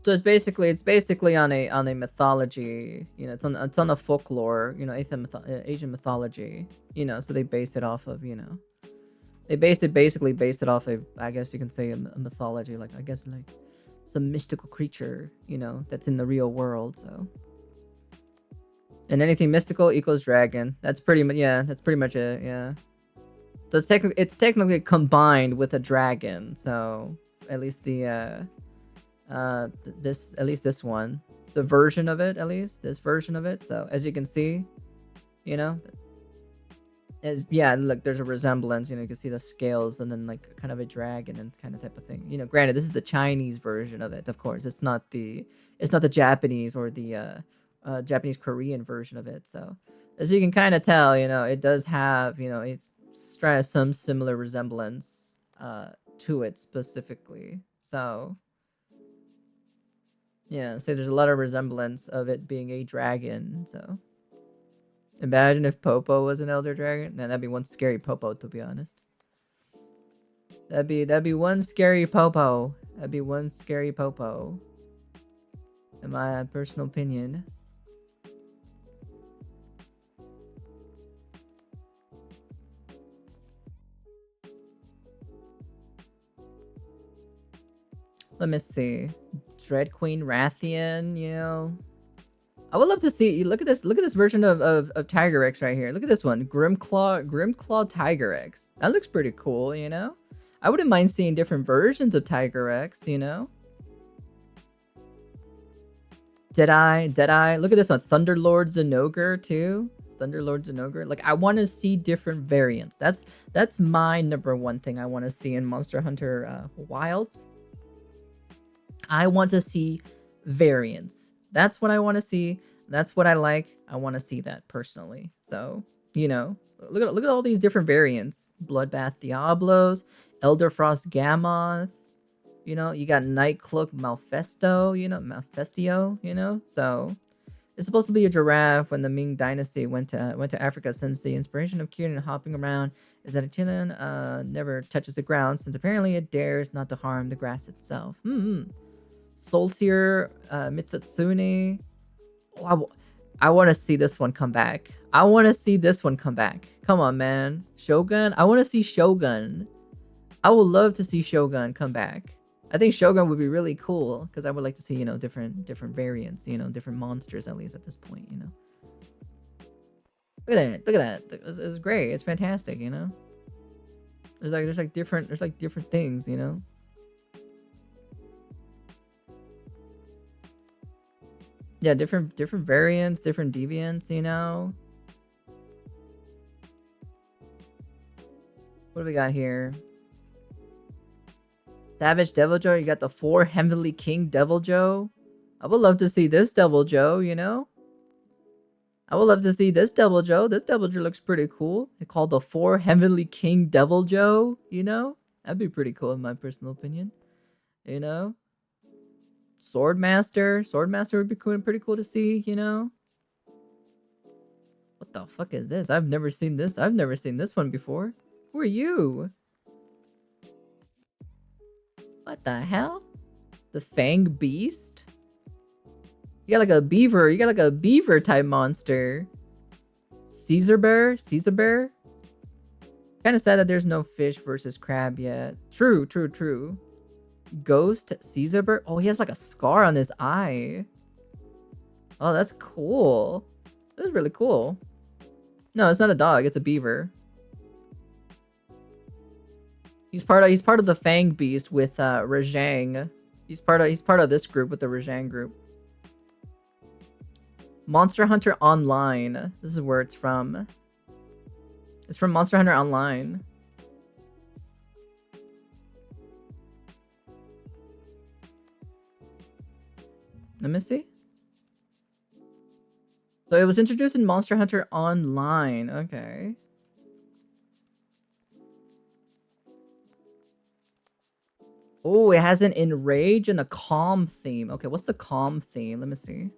Speaker 1: So it's basically on a mythology, it's on a folklore, Asian mythology, so they based it off of, they basically based it off of, I guess you can say a mythology, like I guess like some mystical creature, that's in the real world. So, and anything mystical equals dragon. That's pretty much it. Yeah. So it's technically combined with a dragon. So at least this one, the version of it, this version of it. So as you can see, look, there's a resemblance. You can see the scales and then like kind of a dragon and kind of type of thing. Granted, this is the Chinese version of it. Of course, it's not the Japanese or the Japanese Korean version of it. So as you can kind of tell, it does have, it's some similar resemblance to it specifically. So yeah, so there's a lot of resemblance of it being a dragon. So imagine if Popo was an Elder Dragon. Nah, that'd be one scary Popo, to be honest. That'd be one scary Popo. That'd be one scary Popo. In my personal opinion. Let me see. Dread Queen Rathian, you know. I would love to see. Look at this. Look at this version of Tiger X right here. Look at this one. Grimclaw Tiger X. That looks pretty cool, you know. I wouldn't mind seeing different versions of Tiger X, you know. Deadeye. Look at this one. Thunderlord Zenogre too. Thunderlord Zenogre. Like, I want to see different variants. That's my number one thing I want to see in Monster Hunter Wilds. I want to see variants. That's what I want to see. That's what I like. I want to see that personally. So, you know, look at all these different variants. Bloodbath Diablos, Elderfrost Gammoth. You know, you got Nightcloak Malfesto, you know. So it's supposed to be a giraffe when the Ming Dynasty went to Africa, since the inspiration of Kieran hopping around is that a Chilean never touches the ground, since apparently it dares not to harm the grass itself. Soulseer Mitsutsune. Oh, I want to see this one come back. Come on, man. Shogun? I want to see Shogun. I would love to see Shogun come back. I think Shogun would be really cool, because I would like to see, you know, different variants, you know, different monsters, at least at this point, you know. Look at that. It's great. It's fantastic, you know. There's like different things, you know. Yeah, different variants, different deviants, you know. What do we got here? Savage Devil Joe, you got the 4 Heavenly King Devil Joe. I would love to see this Devil Joe, you know? I would love to see this Devil Joe. This Devil Joe looks pretty cool. They called the 4 Heavenly King Devil Joe, you know? That'd be pretty cool in my personal opinion. You know? Swordmaster would be cool, pretty cool to see, you know? What the fuck is this? I've never seen this one before. Who are you? What the hell? The Fang Beast? You got like a beaver type monster. Caesar bear? Kind of sad that there's no fish versus crab yet. True. Ghost Caesar bear? Oh, he has like a scar on his eye. Oh, that's cool. That's really cool. No, it's not a dog, it's a beaver. He's part of the Fang Beast with Rajang. He's part of this group with the Rajang group. Monster Hunter Online. This is where it's from. It's from Monster Hunter Online. Let me see. So it was introduced in Monster Hunter Online. Okay. Oh, it has an enrage and a calm theme. Okay, what's the calm theme? Let me see.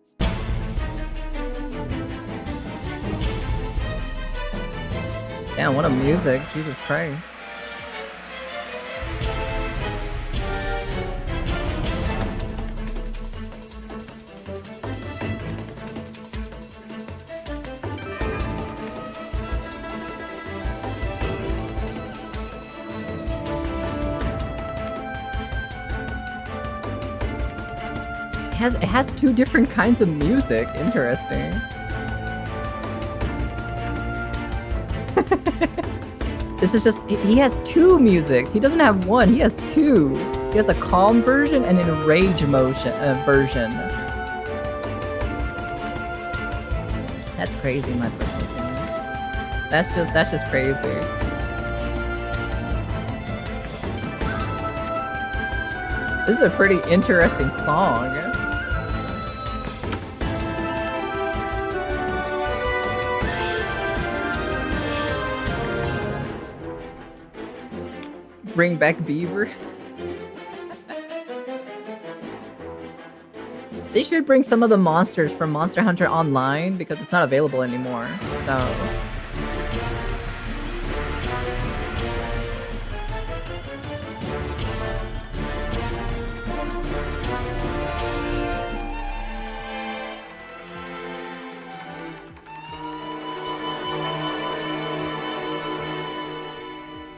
Speaker 1: Damn, what a music. Jesus Christ. It has 2 different kinds of music. Interesting. This is just, he has 2 musics. He doesn't have 1, he has 2. He has a calm version and an enrage version. That's crazy, my personal opinion. That's just crazy. This is a pretty interesting song. Bring back Beaver. They should bring some of the monsters from Monster Hunter Online, because it's not available anymore. So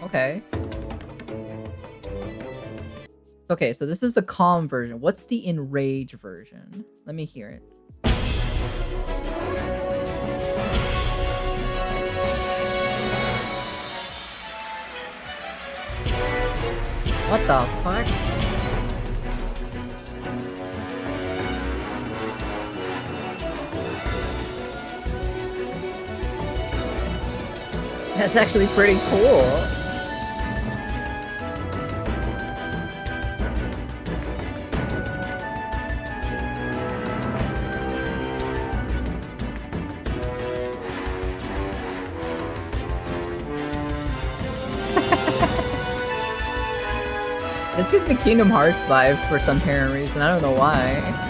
Speaker 1: okay. Okay, so this is the calm version. What's the enrage version? Let me hear it. What the fuck? That's actually pretty cool. This gives me Kingdom Hearts vibes for some apparent reason. I don't know why.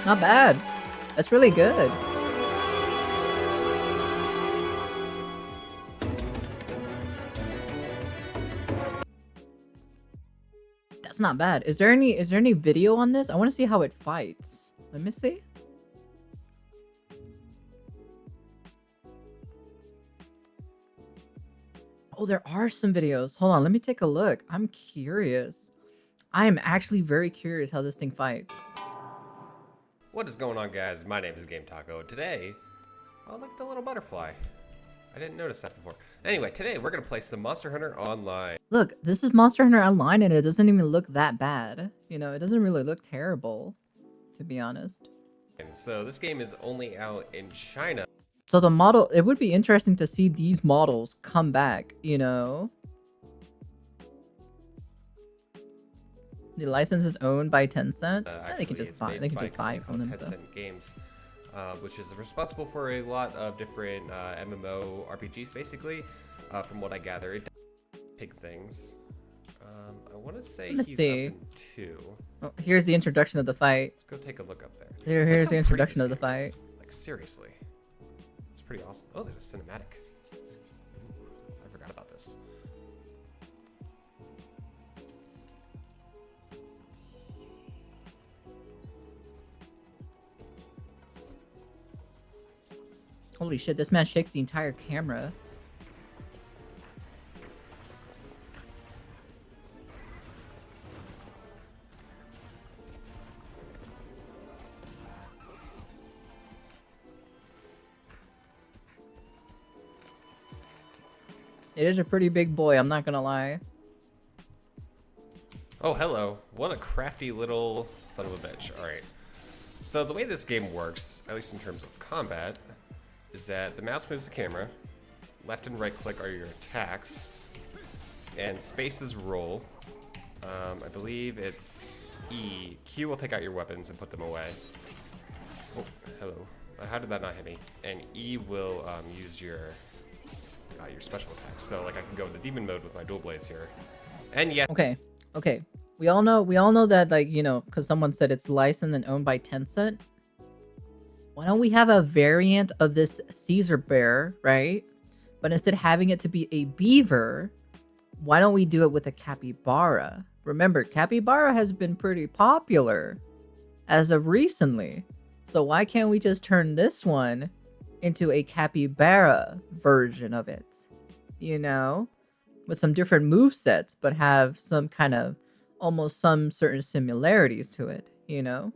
Speaker 1: Not bad. That's really good. That's not bad. Is there any video on this? I want to see how it fights. Let me see. Oh, there are some videos. Hold on, let me take a look. I'm curious. I am actually very curious how this thing fights.
Speaker 3: What is going on, guys? My name is Game Taco. Today, oh, look at the little butterfly. I didn't notice that before. Anyway, today we're gonna play some Monster Hunter Online.
Speaker 1: Look, this is Monster Hunter Online and it doesn't even look that bad. You know, it doesn't really look terrible, to be honest.
Speaker 3: And so this game is only out in China.
Speaker 1: So the model, it would be interesting to see these models come back, you know? The license is owned by Tencent. Yeah, they can just buy. They can just buy it from them.
Speaker 3: Tencent Games, which is responsible for a lot of different MMO RPGs, basically. From what I gather, it does big things. I want to say he's up in 2.
Speaker 1: Oh, here's the introduction of the fight.
Speaker 3: Let's go take a look up there.
Speaker 1: Here's the introduction of the fight.
Speaker 3: Like seriously, it's pretty awesome. Oh, there's a cinematic. Ooh, I forgot about this.
Speaker 1: Holy shit, this man shakes the entire camera. It is a pretty big boy, I'm not gonna lie.
Speaker 3: Oh, hello. What a crafty little son of a bitch. Alright. So the way this game works, at least in terms of combat, is that the mouse moves the camera, left and right click are your attacks, and space is roll. I believe it's E. Q will take out your weapons and put them away. Oh, hello. How did that not hit me? And E will use your special attacks. So like I can go into demon mode with my dual blades here. And yet
Speaker 1: Okay. We all know that, like, you know, because someone said it's licensed and owned by Tencent. Why don't we have a variant of this Caesar bear, right? But instead of having it to be a beaver, why don't we do it with a capybara? Remember, capybara has been pretty popular as of recently. So why can't we just turn this one into a capybara version of it? You know? With some different movesets, but have some kind of almost some certain similarities to it, you know?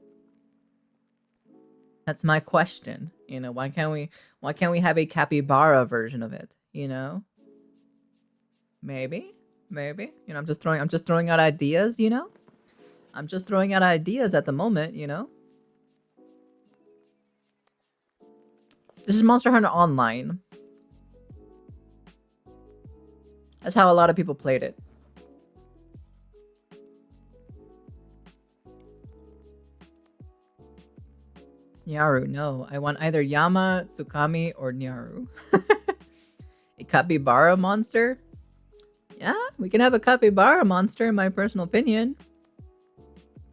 Speaker 1: That's my question. You know, why can't we have a capybara version of it, you know? Maybe. You know, I'm just throwing out ideas, you know? I'm just throwing out ideas at the moment, you know? This is Monster Hunter Online. That's how a lot of people played it. Nyaru, no. I want either Yama, Tsukami, or Nyaru. A capybara monster? Yeah, we can have a capybara monster in my personal opinion.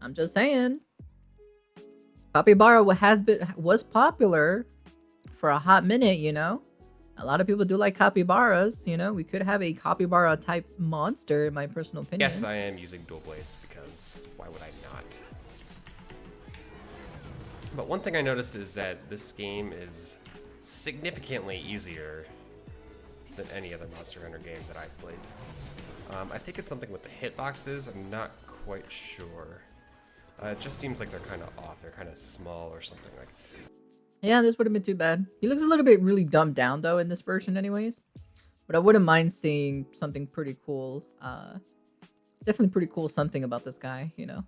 Speaker 1: I'm just saying. Capybara was popular for a hot minute, you know? A lot of people do like capybaras, you know? We could have a capybara type monster in my personal opinion.
Speaker 3: Yes, I am using dual blades because why would I not? But one thing I noticed is that this game is significantly easier than any other Monster Hunter game that I've played. I think it's something with the hitboxes. I'm not quite sure. It just seems like they're kind of off. They're kind of small or something like that.
Speaker 1: Yeah, this wouldn't been too bad. He looks a little bit really dumbed down though in this version anyways. But I wouldn't mind seeing something pretty cool. Definitely pretty cool something about this guy, you know.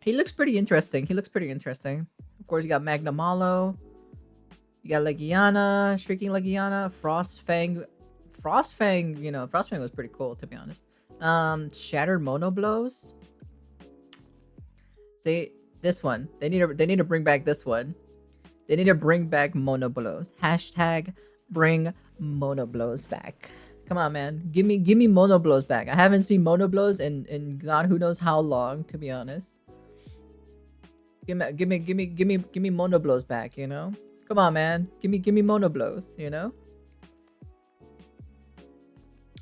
Speaker 1: He looks pretty interesting. Of course, you got Magna Malo. You got Legiana, Shrieking Legiana, Frostfang. You know, Frostfang was pretty cool, to be honest. Shattered Monoblows. See, this one. They need to bring back this one. They need to bring back Monoblows. Hashtag bring Monoblows back. Come on, man. Give me Monoblows back. I haven't seen Monoblows in God who knows how long, to be honest. Give me Monoblows back, you know? Come on, man. Give me Monoblows, you know?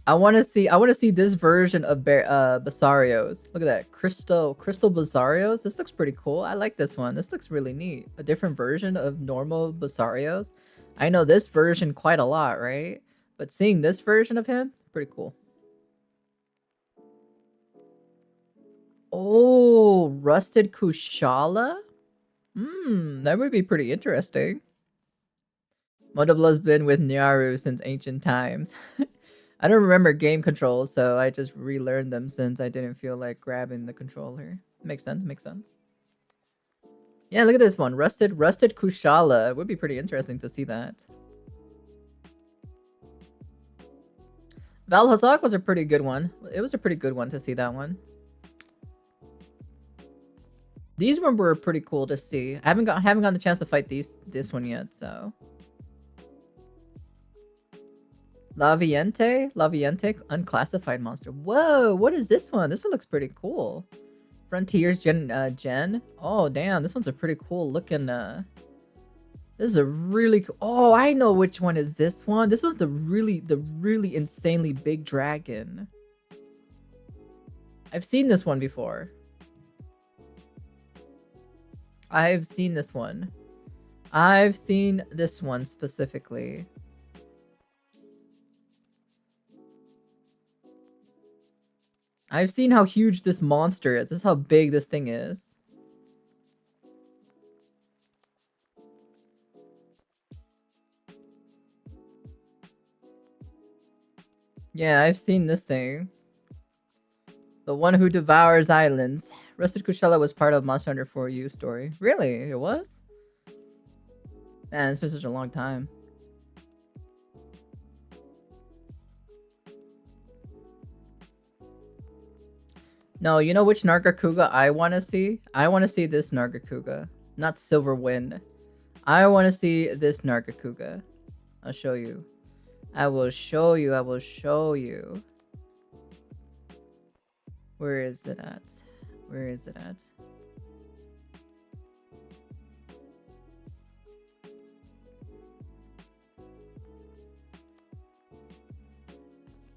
Speaker 1: I want to see this version of Basarios. Look at that. Crystal Basarios. This looks pretty cool. I like this one. This looks really neat. A different version of normal Basarios. I know this version quite a lot, right? But seeing this version of him, pretty cool. Oh, Rusted Kushala? That would be pretty interesting. Monoblo's been with Nyaru since ancient times. I don't remember game controls, so I just relearned them since I didn't feel like grabbing the controller. Makes sense. Yeah, look at this one. Rusted Kushala. It would be pretty interesting to see that. Val Hazak was a pretty good one. It was a pretty good one to see that one. These ones were pretty cool to see. I haven't gotten the chance to fight this one yet, so. Laviente, unclassified monster. Whoa, what is this one? This one looks pretty cool. Frontiers Gen. Oh damn, this one's a pretty cool looking. This is a really cool. Oh, I know which one is this one. This was the really insanely big dragon. I've seen this one before. I've seen this one specifically. I've seen how huge this monster is. This is how big this thing is. Yeah, I've seen this thing. The one who devours islands. Rusted Kushala was part of Monster Hunter 4U story. Really? It was? Man, it's been such a long time. No, you know which Nargacuga I want to see? I want to see this Nargacuga. Not Silverwind. I want to see this Nargacuga. I'll show you. I will show you. Where is it at?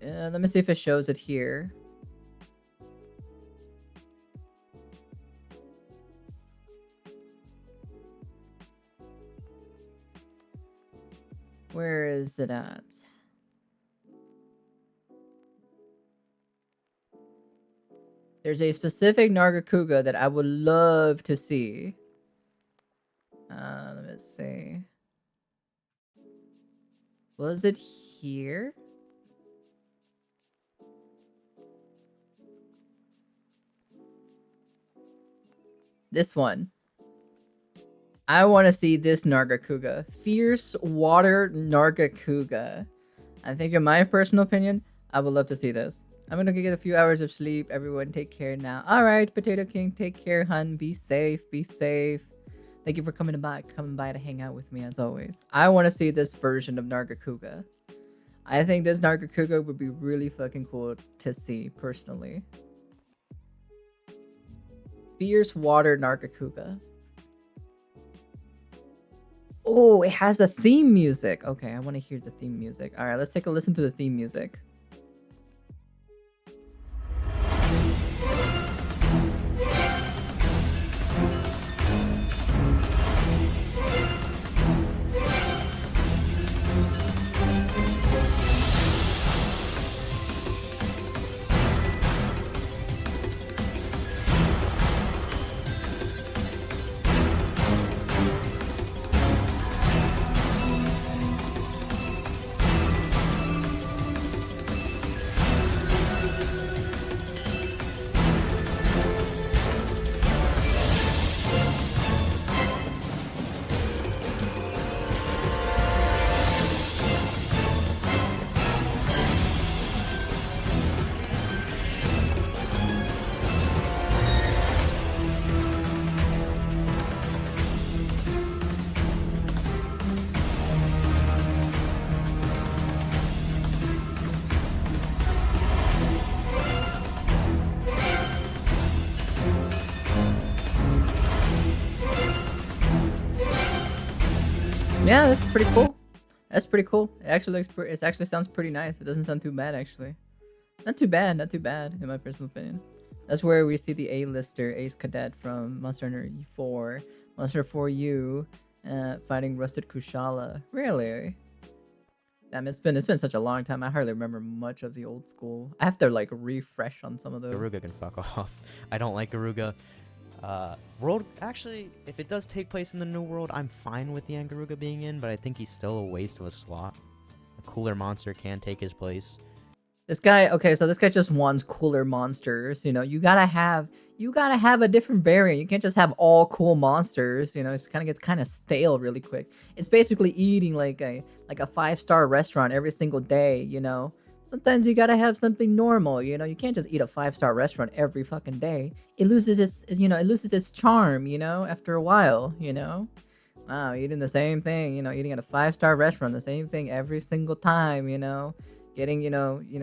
Speaker 1: Let me see if it shows it here. Where is it at? There's a specific Nargacuga that I would love to see. Let me see. Was it here? This one. I want to see this Nargacuga. Fierce Water Nargacuga. I think in my personal opinion, I would love to see this. I'm gonna get a few hours of sleep. Everyone take care now. Alright, Potato King, take care, hun. Be safe. Thank you for coming by to hang out with me as always. I want to see this version of Nargacuga. I think this Nargacuga would be really fucking cool to see personally. Fierce water Nargacuga. Oh, it has a theme music. Okay, I want to hear the theme music. All right, let's take a listen to the theme music. Yeah, that's pretty cool. That's pretty cool. It actually looks it actually sounds pretty nice. It doesn't sound too bad actually. Not too bad, not too bad in my personal opinion. That's where we see the A-lister Ace Cadet from Monster Hunter E4, Monster 4U, fighting Rusted Kushala. Really? Damn, it's been such a long time. I hardly remember much of the old school. I have to like refresh on some of those.
Speaker 2: Garuga can fuck off. I don't like Garuga. World, actually, if it does take place in the new world, I'm fine with the Angaruga being in, but I think he's still a waste of a slot. A cooler monster can take his place.
Speaker 1: This guy, okay, so this guy just wants cooler monsters. You know, you gotta have a different variant. You can't just have all cool monsters. You know, it kind of gets kind of stale really quick. It's basically eating like a 5-star restaurant every single day. You know, sometimes you gotta have something normal. You know, you can't just eat a 5-star restaurant every fucking day. It loses its charm. You know, after a while. You know, wow, eating the same thing. You know, eating at a 5-star restaurant, the same thing every single time. You know. Getting,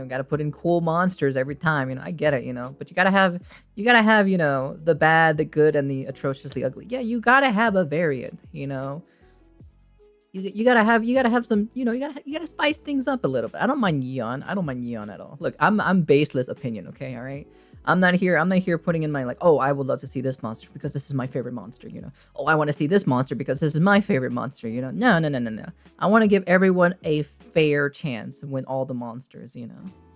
Speaker 1: gotta put in cool monsters every time, I get it, but you gotta have, the bad, the good, and the atrociously ugly. Yeah, you gotta have a variant, you gotta have some, you gotta spice things up a little bit. I don't mind Yeon at all. Look, I'm baseless opinion, okay, all right? I'm not here putting in my like, oh, I would love to see this monster because this is my favorite monster, Oh, I want to see this monster because this is my favorite monster, No. I want to give everyone a fair chance with all the monsters,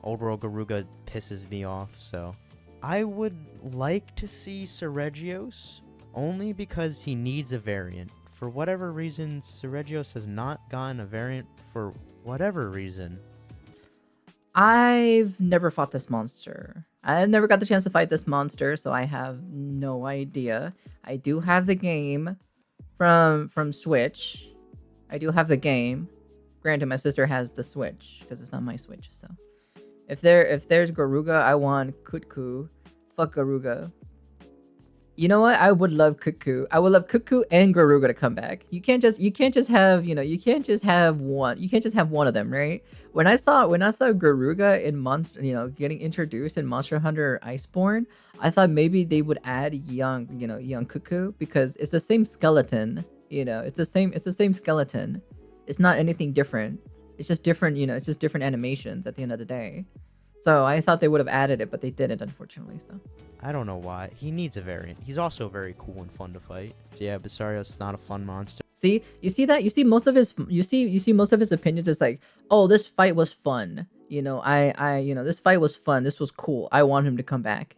Speaker 2: Old World Garuga pisses me off, so I would like to see Seregios only because he needs a variant. For whatever reason, Seregios has not gotten a variant for whatever reason.
Speaker 1: I've never fought this monster. I never got the chance to fight this monster, so I have no idea. I do have the game from Switch. I do have the game. Granted, my sister has the Switch because it's not my Switch. So, if there's Garuga, I want Kutku. Fuck Garuga. You know what? I would love Kutku. I would love Kutku and Garuga to come back. You can't just have, you can't just have one. You can't just have one of them, right? When I saw Garuga in Monster, getting introduced in Monster Hunter Iceborne, I thought maybe they would add young Kutku because it's the same skeleton, it's the same skeleton. It's not anything different. It's just different, it's just different animations at the end of the day. So I thought they would have added it, but they didn't, unfortunately. So
Speaker 2: I don't know why. He needs a variant. He's also very cool and fun to fight. So yeah, Basarios is not a fun monster.
Speaker 1: See, you see that? You see most of his opinions is like, oh, this fight was fun. This fight was fun. This was cool. I want him to come back.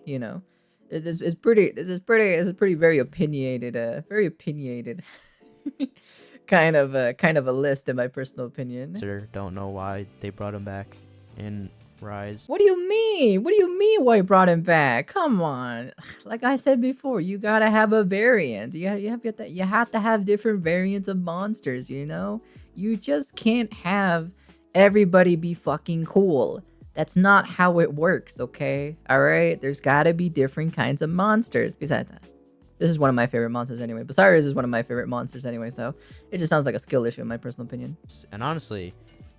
Speaker 1: This is pretty very opinionated, kind of a list in my personal opinion.
Speaker 2: Don't know why they brought him back in Rise.
Speaker 1: What do you mean? What do you mean why brought him back? Come on. Like I said before, you gotta have a variant. You have to have different variants of monsters, You just can't have everybody be fucking cool. That's not how it works, okay? Alright? There's gotta be different kinds of monsters. Besides that, This is one of my favorite monsters anyway. Basarius is one of my favorite monsters anyway, so it just sounds like a skill issue in my personal opinion.
Speaker 2: And honestly,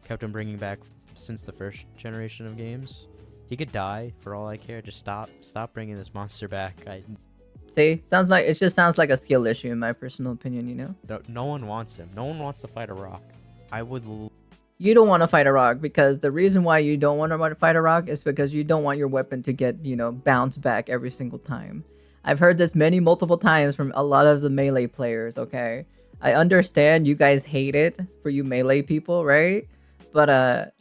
Speaker 2: kept him bringing back since the first generation of games. He could die for all I care. Just stop bringing this monster back.
Speaker 1: See, it just sounds like a skill issue in my personal opinion, you know?
Speaker 2: No one wants him. No one wants to fight a rock. I would.
Speaker 1: You don't want to fight a rock because the reason why you don't want to fight a rock is because you don't want your weapon to get, you know, bounced back every single time. I've heard this multiple times from a lot of the melee players, okay? I understand you guys hate it for you melee people, right? But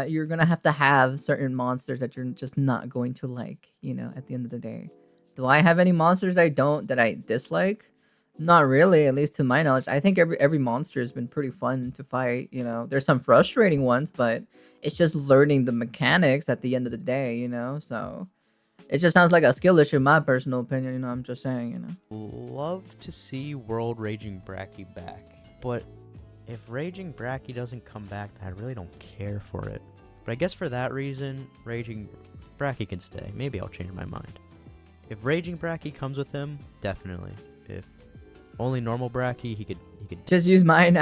Speaker 1: you're gonna have to have certain monsters that you're just not going to like, you know, at the end of the day. Do I have any monsters that I dislike? Not really, at least to my knowledge. I think every monster has been pretty fun to fight, you know. There's some frustrating ones, but it's just learning the mechanics at the end of the day, you know. So it just sounds like a skill issue in my personal opinion, you know. I'm just saying, you know.
Speaker 2: Love to see World Raging Bracky back, but if Raging Bracky doesn't come back, then I really don't care for it. But I guess for that reason, Raging Bracky can stay. Maybe I'll change my mind. If Raging Bracky comes with him, definitely. If only normal Bracky, he could
Speaker 1: just use mine.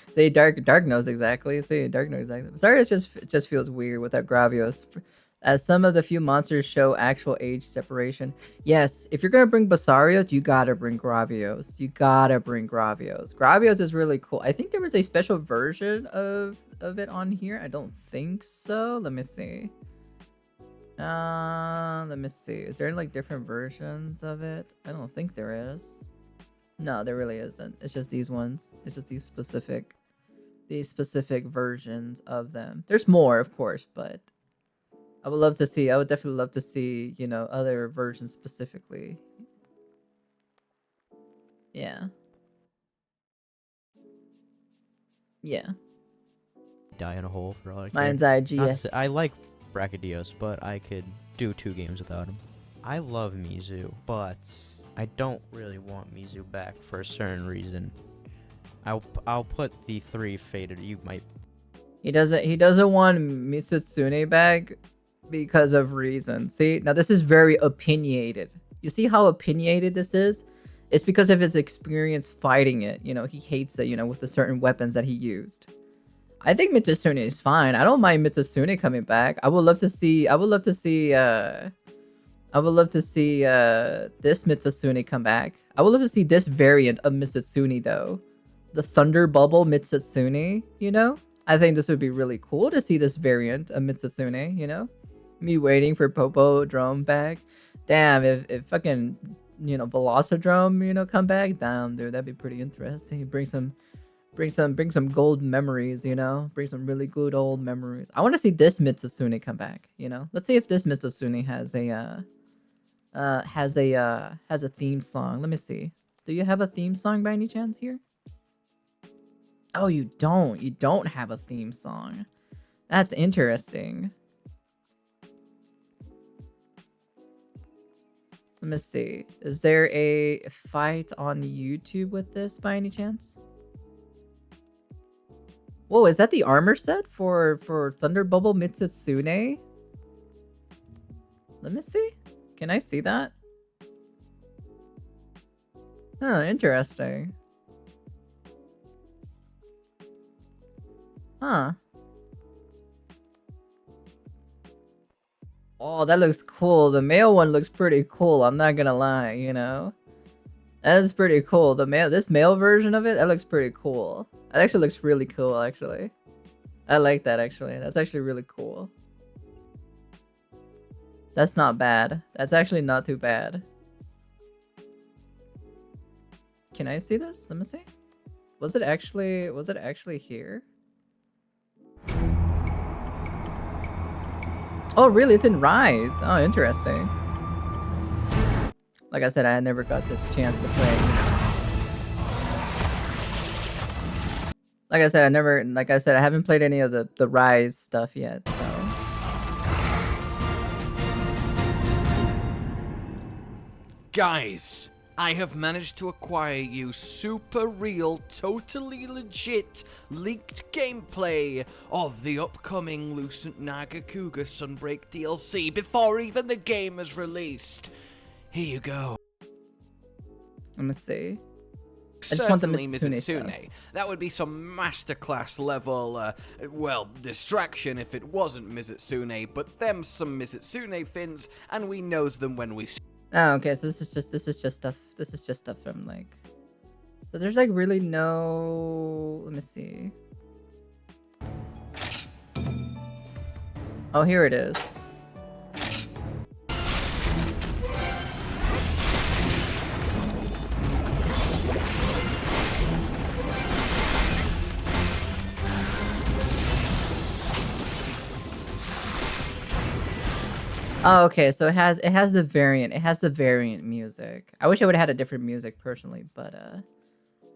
Speaker 1: See, Dark knows exactly. See, Dark knows exactly. Sorry, it just feels weird without Gravios. As some of the few monsters show actual age separation. Yes, if you're gonna bring Basarios, you gotta bring Gravios. You gotta bring Gravios. Gravios is really cool. I think there was a special version of it on here. I don't think so. Let me see. Let me see. Is there like different versions of it? I don't think there is. No, there really isn't. It's just these ones. It's just these specific versions of them. There's more, of course, but I would definitely love to see, you know, other versions specifically. Yeah. Yeah.
Speaker 2: die in a hole for all I care.
Speaker 1: Mind's Eye GS.
Speaker 2: I like Brachydios, but I could do 2 games without him. I love Mizu, but I don't really want Mizu back for a certain reason. I'll put the 3 faded. You might.
Speaker 1: He doesn't want Mitsutsune back because of reason. See, now this is very opinionated. You see how opinionated this is? It's because of his experience fighting it. You know, he hates it, you know, with the certain weapons that he used. I think Mitsusune is fine. I don't mind Mitsusune coming back. I would love to see this Mitsusune come back. I would love to see this variant of Mitsusune though. The Thunder Bubble Mitsusune, you know? I think this would be really cool to see this variant of Mitsusune, you know? Me waiting for Popo Drum back. Damn, if fucking, you know, Velocidrome, you know, come back, damn, dude, that'd be pretty interesting. Bring some gold memories, you know? Bring some really good old memories. I want to see this Mitsusune come back, you know? Let's see if this Mitsusune has a theme song. Let me see. Do you have a theme song by any chance here? Oh, you don't. You don't have a theme song. That's interesting. Let me see. Is there a fight on YouTube with this by any chance? Whoa, is that the armor set for Thunder Bubble Mitsusune? Let me see. Can I see that? Huh, interesting. Huh. Oh, that looks cool. The male one looks pretty cool. I'm not gonna lie, you know? That is pretty cool. This male version of it, that looks pretty cool. That actually looks really cool, actually. I like that, actually. That's actually really cool. That's not bad. That's actually not too bad. Can I see this? Let me see. Was it actually here? Oh, really? It's in Rise. Oh, interesting. Like I said, I never got the chance to play. Like I said, I haven't played any of the Rise stuff yet, so.
Speaker 4: Guys, I have managed to acquire you super real, totally legit, leaked gameplay of the upcoming Lucent Nagakuga Sunbreak DLC before even the game is released. Here you go.
Speaker 1: Let me see. I just want the
Speaker 4: Certainly,
Speaker 1: Mitsune
Speaker 4: Mitsune.
Speaker 1: stuff.
Speaker 4: That would be some masterclass level, well, distraction if it wasn't Mitsune, but them some Mitsune fins, and we knows them when we
Speaker 1: Oh, okay. So this is just stuff. This is just stuff from like. So there's like really no. Let me see. Oh, here it is. Oh, okay. So it has the variant. It has the variant music. I wish I would have had a different music personally, but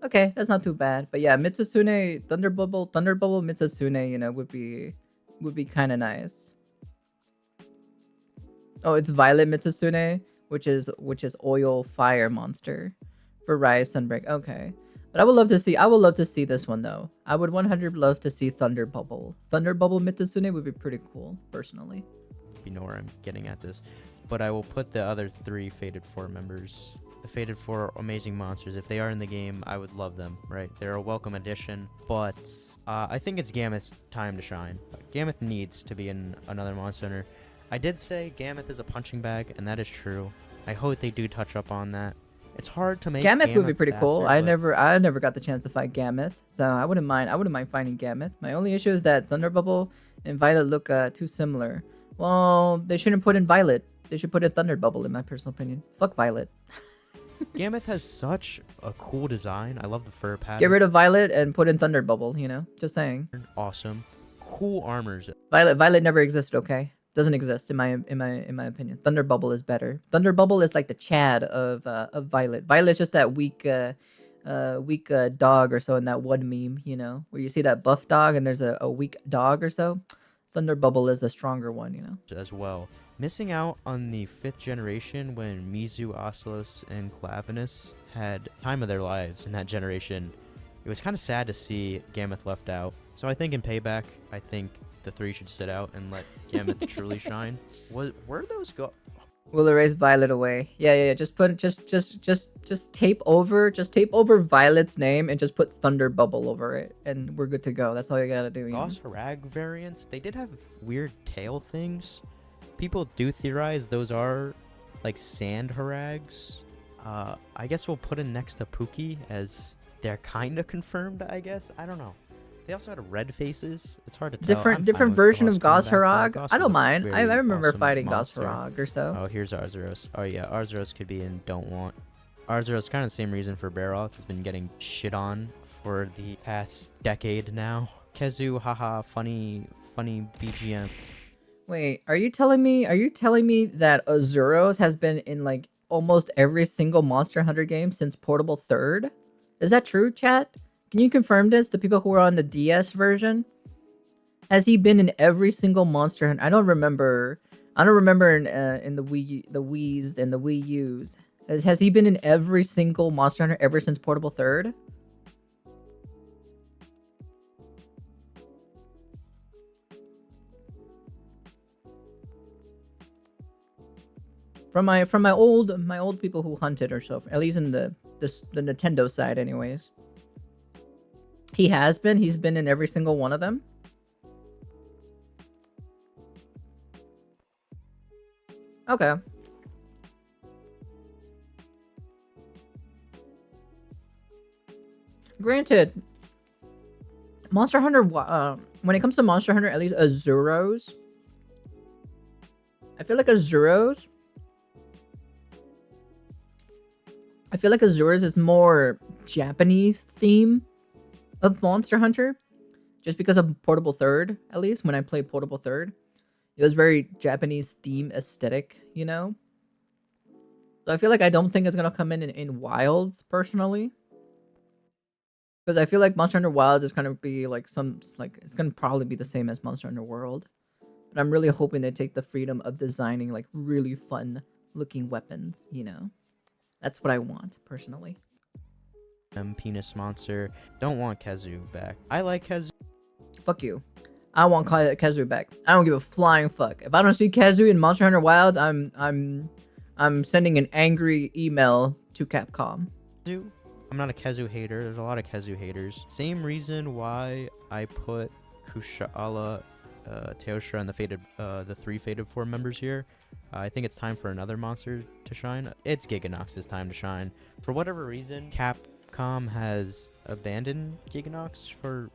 Speaker 1: okay, that's not too bad. But yeah, Mitsune Thunder Bubble Mitsune, you know, would be kind of nice. Oh, it's Violet Mitsune, which is Oil Fire Monster for Rise Sunbreak. Okay. But I would love to see this one though. I would 100 love to see Thunder Bubble. Thunder Bubble Mitsune would be pretty cool, personally.
Speaker 2: You know where I'm getting at this, but I will put the other 3 Fated 4 members, the Fated 4 amazing monsters. If they are in the game, I would love them, right? They're a welcome addition, but I think it's Gameth's time to shine. Gameth needs to be in another Monster Hunter. I did say Gameth is a punching bag, and that is true. I hope they do touch up on that. It's hard to make
Speaker 1: Gameth would be pretty cool.
Speaker 2: faster, but
Speaker 1: I never got the chance to fight Gameth, so I wouldn't mind fighting Gameth. My only issue is that Thunder Bubble and Violet look too similar. Well, they shouldn't put in Violet. They should put in Thunder Bubble, in my personal opinion. Fuck Violet.
Speaker 2: Gameth has such a cool design. I love the fur pattern.
Speaker 1: Get rid of Violet and put in Thunder Bubble, you know? Just saying.
Speaker 2: Awesome. Cool armors.
Speaker 1: Violet never existed, okay? Doesn't exist in my opinion. Thunder Bubble is better. Thunder Bubble is like the Chad of Violet. Violet's just that weak dog or so in that one meme, you know, where you see that buff dog and there's a weak dog or so. Thunder Bubble is the stronger one, you know.
Speaker 2: As well. Missing out on the 5th generation when Mizu, Ocelos, and Clavinus had time of their lives in that generation. It was kind of sad to see Gameth left out. So I think in Payback, I think the 3 should sit out and let Gameth truly shine. Where those go?
Speaker 1: We'll erase Violet away. Yeah. Just tape over Violet's name and just put Thunder Bubble over it, and we're good to go. That's all you gotta do.
Speaker 2: Gauss Harag variants, they did have weird tail things. People do theorize those are like sand Harags. I guess we'll put in next to Pookie as they're kind of confirmed, I guess. I don't know. They also had red faces. It's hard to tell.
Speaker 1: Different version of Gauss Harag.
Speaker 2: Gauss
Speaker 1: I don't
Speaker 2: was a
Speaker 1: mind. I
Speaker 2: very
Speaker 1: remember
Speaker 2: awesome
Speaker 1: fighting Gauss
Speaker 2: monster.
Speaker 1: Harag or so.
Speaker 2: Oh, here's Arzuros. Oh yeah, Arzuros could be in Don't Want. Arzuros kind of the same reason for Baroth has been getting shit on for the past decade now. Kezu, haha, funny BGM.
Speaker 1: Wait, are you telling me that Azuros has been in like almost every single Monster Hunter game since Portable 3rd? Is that true, chat? Can you confirm this? The people who are on the DS version? Has he been in every single Monster Hunter? I don't remember in the Wii's and the Wii U's. Has he been in every single Monster Hunter ever since Portable 3rd? From my old people who hunted or so, at least in the Nintendo side anyways. He's been in every single one of them. Okay. Granted, Monster Hunter, when it comes to Monster Hunter, at least Azuros, I feel like Azuros is more Japanese theme of Monster Hunter, just because of Portable 3rd. At least when I played Portable 3rd, it was very Japanese theme aesthetic, you know. So I feel like I don't think it's gonna come in Wilds personally, because I feel like Monster Hunter Wilds is gonna be like it's gonna probably be the same as Monster Hunter World, but I'm really hoping they take the freedom of designing like really fun looking weapons, you know. That's what I want personally.
Speaker 2: Penis monster. Don't want Kezu back. I like Kezu.
Speaker 1: Fuck you. I want Kezu back. I don't give a flying fuck. If I don't see Kezu in Monster Hunter Wilds, I'm I'm sending an angry email to Capcom.
Speaker 2: I'm not a Kezu hater. There's a lot of Kezu haters. Same reason why I put Kushala, Teostra, and the 3 Fated 4 members here. I think it's time for another monster to shine. It's Giganox's time to shine. For whatever reason, Capcom has abandoned Giganox for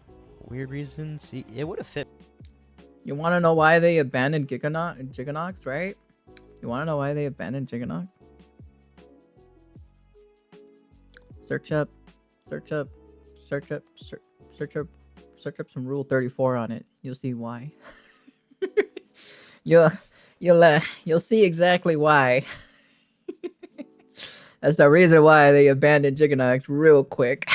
Speaker 2: weird reasons. It would have fit.
Speaker 1: You want to know why they abandoned Giganox, right? You want to know why they abandoned Giganox? Search up some Rule 34 on it. You'll see why. You'll see exactly why. That's the reason why they abandoned Giganox real quick.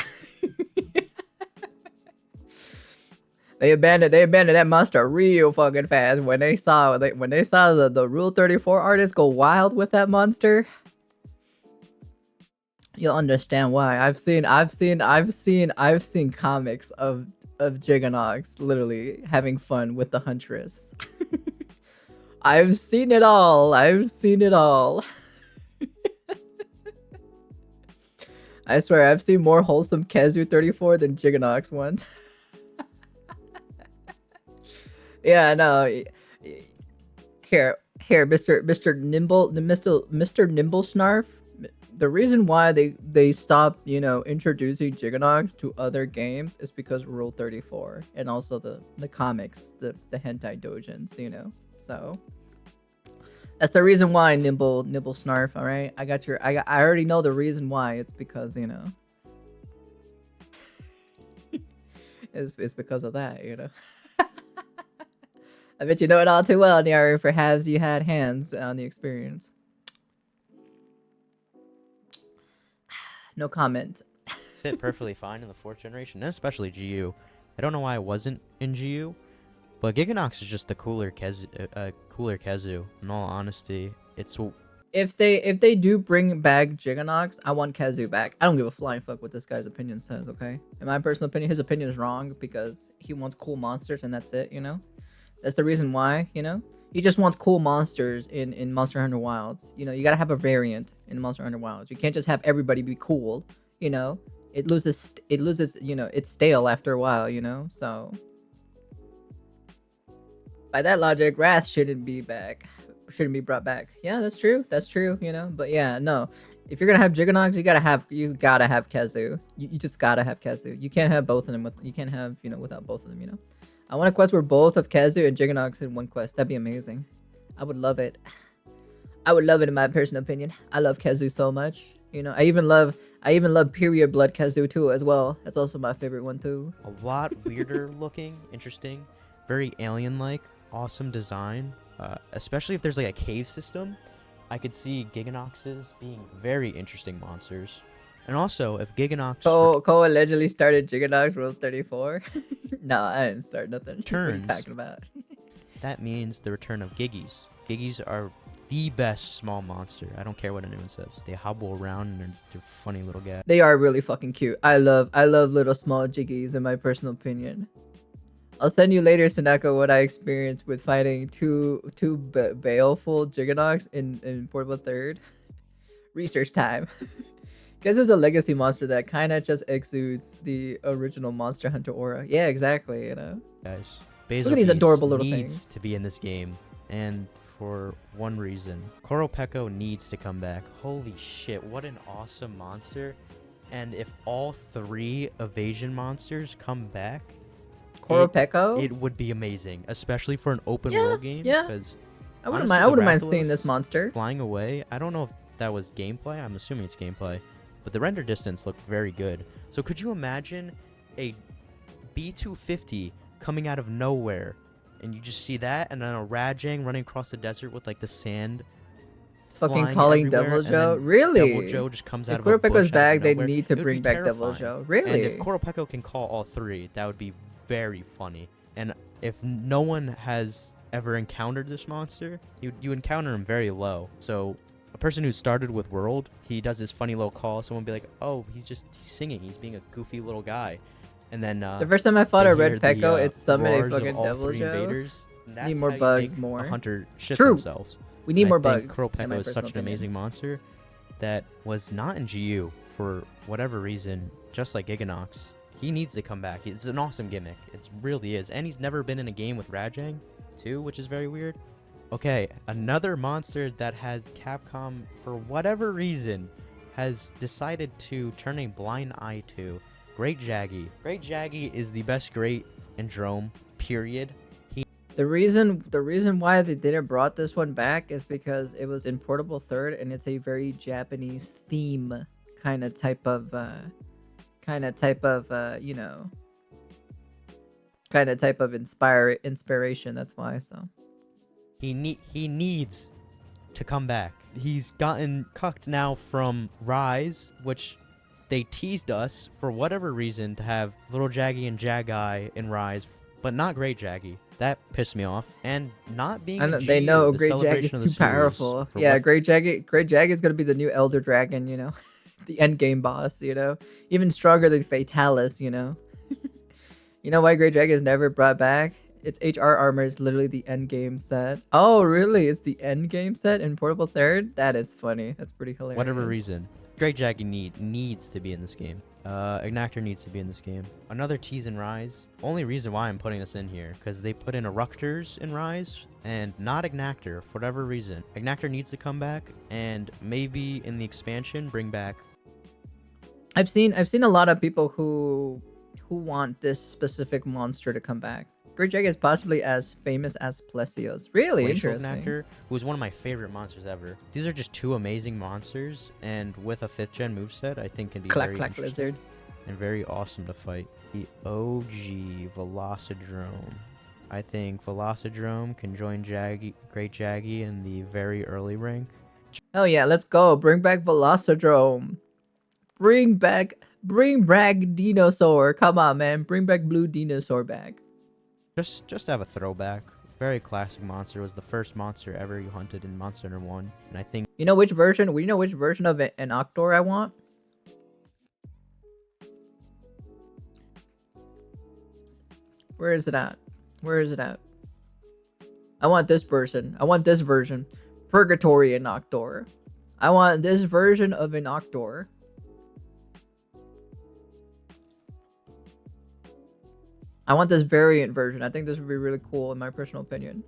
Speaker 1: They abandoned that monster real fucking fast when they saw the Rule 34 artists go wild with that monster. You'll understand why. I've seen comics of Giganox literally having fun with the Huntress. I've seen it all. I swear, I've seen more wholesome Kezu 34 than Giganox ones. Yeah, no. Here, Mr. Nimble Snarf. The reason why they stopped, introducing Giganox to other games is because Rule 34 and also the comics, the hentai doujins, So that's the reason why, Nimble Snarf. All right, I already know the reason why. It's because it's because of that. I bet you know it all too well, Nyari. Perhaps you had hands on the experience. No comment.
Speaker 2: Fit perfectly fine in the 4th generation, and especially GU. I don't know why I wasn't in GU, but Giganox is just the cooler Kezu. In all honesty,
Speaker 1: if they do bring back Giganox, I want Kezu back. I don't give a flying fuck what this guy's opinion says. Okay, in my personal opinion, his opinion is wrong because he wants cool monsters and that's it. That's the reason why. He just wants cool monsters in Monster Hunter Wilds. You gotta have a variant in Monster Hunter Wilds. You can't just have everybody be cool. It loses. It's stale after a while. So by that logic, Wrath shouldn't be brought back. Yeah, that's true. But yeah, no. If you're gonna have Giganox, you gotta have Kezu. You just gotta have Kezu. You can't have both of them. You can't have without both of them. I want a quest where both of Kezu and Giganox in one quest. That'd be amazing. I would love it. In my personal opinion. I love Kezu so much. I even love Period Blood Kezu too as well. That's also my favorite one too.
Speaker 2: a lot weirder looking, interesting, very alien-like, awesome design. Especially if there's like a cave system, I could see Giganoxes being very interesting monsters. And also, if Giganox
Speaker 1: Cole allegedly started Giganox Rule 34. No, I didn't start nothing. What are you
Speaker 2: Turns.
Speaker 1: talking about?
Speaker 2: that means the return of Giggies. Giggies are the best small monster. I don't care what anyone says. They hobble around and they're funny little guys.
Speaker 1: They are really fucking cute. I love little small jiggies in my personal opinion. I'll send you later, Sanako, what I experienced with fighting two baleful Giganox in Portable 3rd. Research time. Guess there's a legacy monster that kind of just exudes the original Monster Hunter aura. Yeah, exactly,
Speaker 2: Guys,
Speaker 1: Look at these adorable little
Speaker 2: needs
Speaker 1: things.
Speaker 2: to be in this game, and for one reason. Koropeko needs to come back. Holy shit, what an awesome monster. And if all 3 evasion monsters come back,
Speaker 1: Koropeko?
Speaker 2: it would be amazing, especially for an open world game.
Speaker 1: yeah.
Speaker 2: Because
Speaker 1: I wouldn't mind seeing this monster.
Speaker 2: flying away, I don't know if that was gameplay. I'm assuming it's gameplay, but the render distance looked very good. So could you imagine a B250 coming out of nowhere, and you just see that, and then a Rajang running across the desert with like the sand
Speaker 1: Fucking
Speaker 2: flying
Speaker 1: calling
Speaker 2: everywhere,
Speaker 1: Devil
Speaker 2: and
Speaker 1: Joe?
Speaker 2: then
Speaker 1: Really?
Speaker 2: Devil Joe just comes out
Speaker 1: If
Speaker 2: of a bush
Speaker 1: Koropeko's
Speaker 2: out
Speaker 1: back,
Speaker 2: of
Speaker 1: they
Speaker 2: nowhere.
Speaker 1: need to
Speaker 2: It would
Speaker 1: bring
Speaker 2: be
Speaker 1: back Devil
Speaker 2: terrifying.
Speaker 1: Joe.
Speaker 2: And
Speaker 1: Really?
Speaker 2: if Koropeko can call all 3, that would be very funny. And if no one has ever encountered this monster, you encounter him very low. So a person who started with World, he does this funny little call. Someone will be like, oh, he's singing. He's being a goofy little guy. And then
Speaker 1: The first time I fought
Speaker 2: they
Speaker 1: a red
Speaker 2: hear
Speaker 1: Peko,
Speaker 2: the,
Speaker 1: it summoned a
Speaker 2: roars of
Speaker 1: fucking
Speaker 2: all
Speaker 1: Devil
Speaker 2: 3
Speaker 1: Joe.
Speaker 2: invaders. And that's
Speaker 1: Need more
Speaker 2: how you
Speaker 1: bugs,
Speaker 2: make
Speaker 1: more.
Speaker 2: a hunter shit
Speaker 1: True.
Speaker 2: themselves.
Speaker 1: We need
Speaker 2: And
Speaker 1: more
Speaker 2: I think
Speaker 1: bugs. in my
Speaker 2: Kuropeko is
Speaker 1: personal
Speaker 2: such an
Speaker 1: opinion.
Speaker 2: amazing monster that was not in GU for whatever reason, just like Giganox. He needs to come back. It's an awesome gimmick. It really is. And he's never been in a game with Rajang, too, which is very weird. Okay, another monster that has Capcom, for whatever reason, has decided to turn a blind eye to. Great Jaggy. Great Jaggy is the best Great in Drome, period.
Speaker 1: The reason why they didn't brought this one back is because it was in portable third, and it's a very Japanese theme kind of type of you know, kind of type of inspiration. That's why. So
Speaker 2: He needs to come back. He's gotten cucked now from Rise, which they teased us for whatever reason to have Little Jaggy and Jagai in Rise, but not Great Jaggy. That pissed me off. And not being in
Speaker 1: they
Speaker 2: GU,
Speaker 1: know
Speaker 2: the
Speaker 1: Great Jag is
Speaker 2: celebration of
Speaker 1: too
Speaker 2: the series,
Speaker 1: powerful.
Speaker 2: for
Speaker 1: Yeah,
Speaker 2: what-
Speaker 1: Great Jag is gonna be the new Elder Dragon. You know, the end game boss. You know, even stronger than Fatalis. You know. You know why Great Jag is never brought back? Its HR armor is literally the end game set. Oh, really? It's the end game set in portable third? That is funny. That's pretty hilarious.
Speaker 2: whatever reason. Great Jaggy needs to be in this game. Ignactor needs to be in this game. Another tease in Rise. Only reason why I'm putting this in here, because they put in a Ructors in Rise, and not Ignactor, for whatever reason. Ignactor needs to come back, and maybe in the expansion, bring back...
Speaker 1: I've seen a lot of people who want this specific monster to come back. Great Jag is possibly as famous as Plesios. Really
Speaker 2: Glacial
Speaker 1: interesting.
Speaker 2: Ignactor, who is one of my favorite monsters ever. These are just two amazing monsters, and with a 5th gen moveset, I think can be
Speaker 1: Clack
Speaker 2: very
Speaker 1: clack
Speaker 2: interesting
Speaker 1: lizard.
Speaker 2: and very awesome to fight. The OG Velocidrome. I think Velocidrome can join Great Jaggy in the very early rank.
Speaker 1: Hell yeah, let's go. Bring back Velocidrome. Bring back Dinosaur. Come on, man. Bring back Blue Dinosaur back.
Speaker 2: Just have a throwback. Very classic monster. Was the first monster ever you hunted in Monster Hunter 1, and I think
Speaker 1: You know which version? We know which version of an Octor I want. Where is it at? Where is it at? I want this version. I want this version. Purgatory and Octor. I want this version of an Octor. I want this variant version. I think this would be really cool in my personal opinion.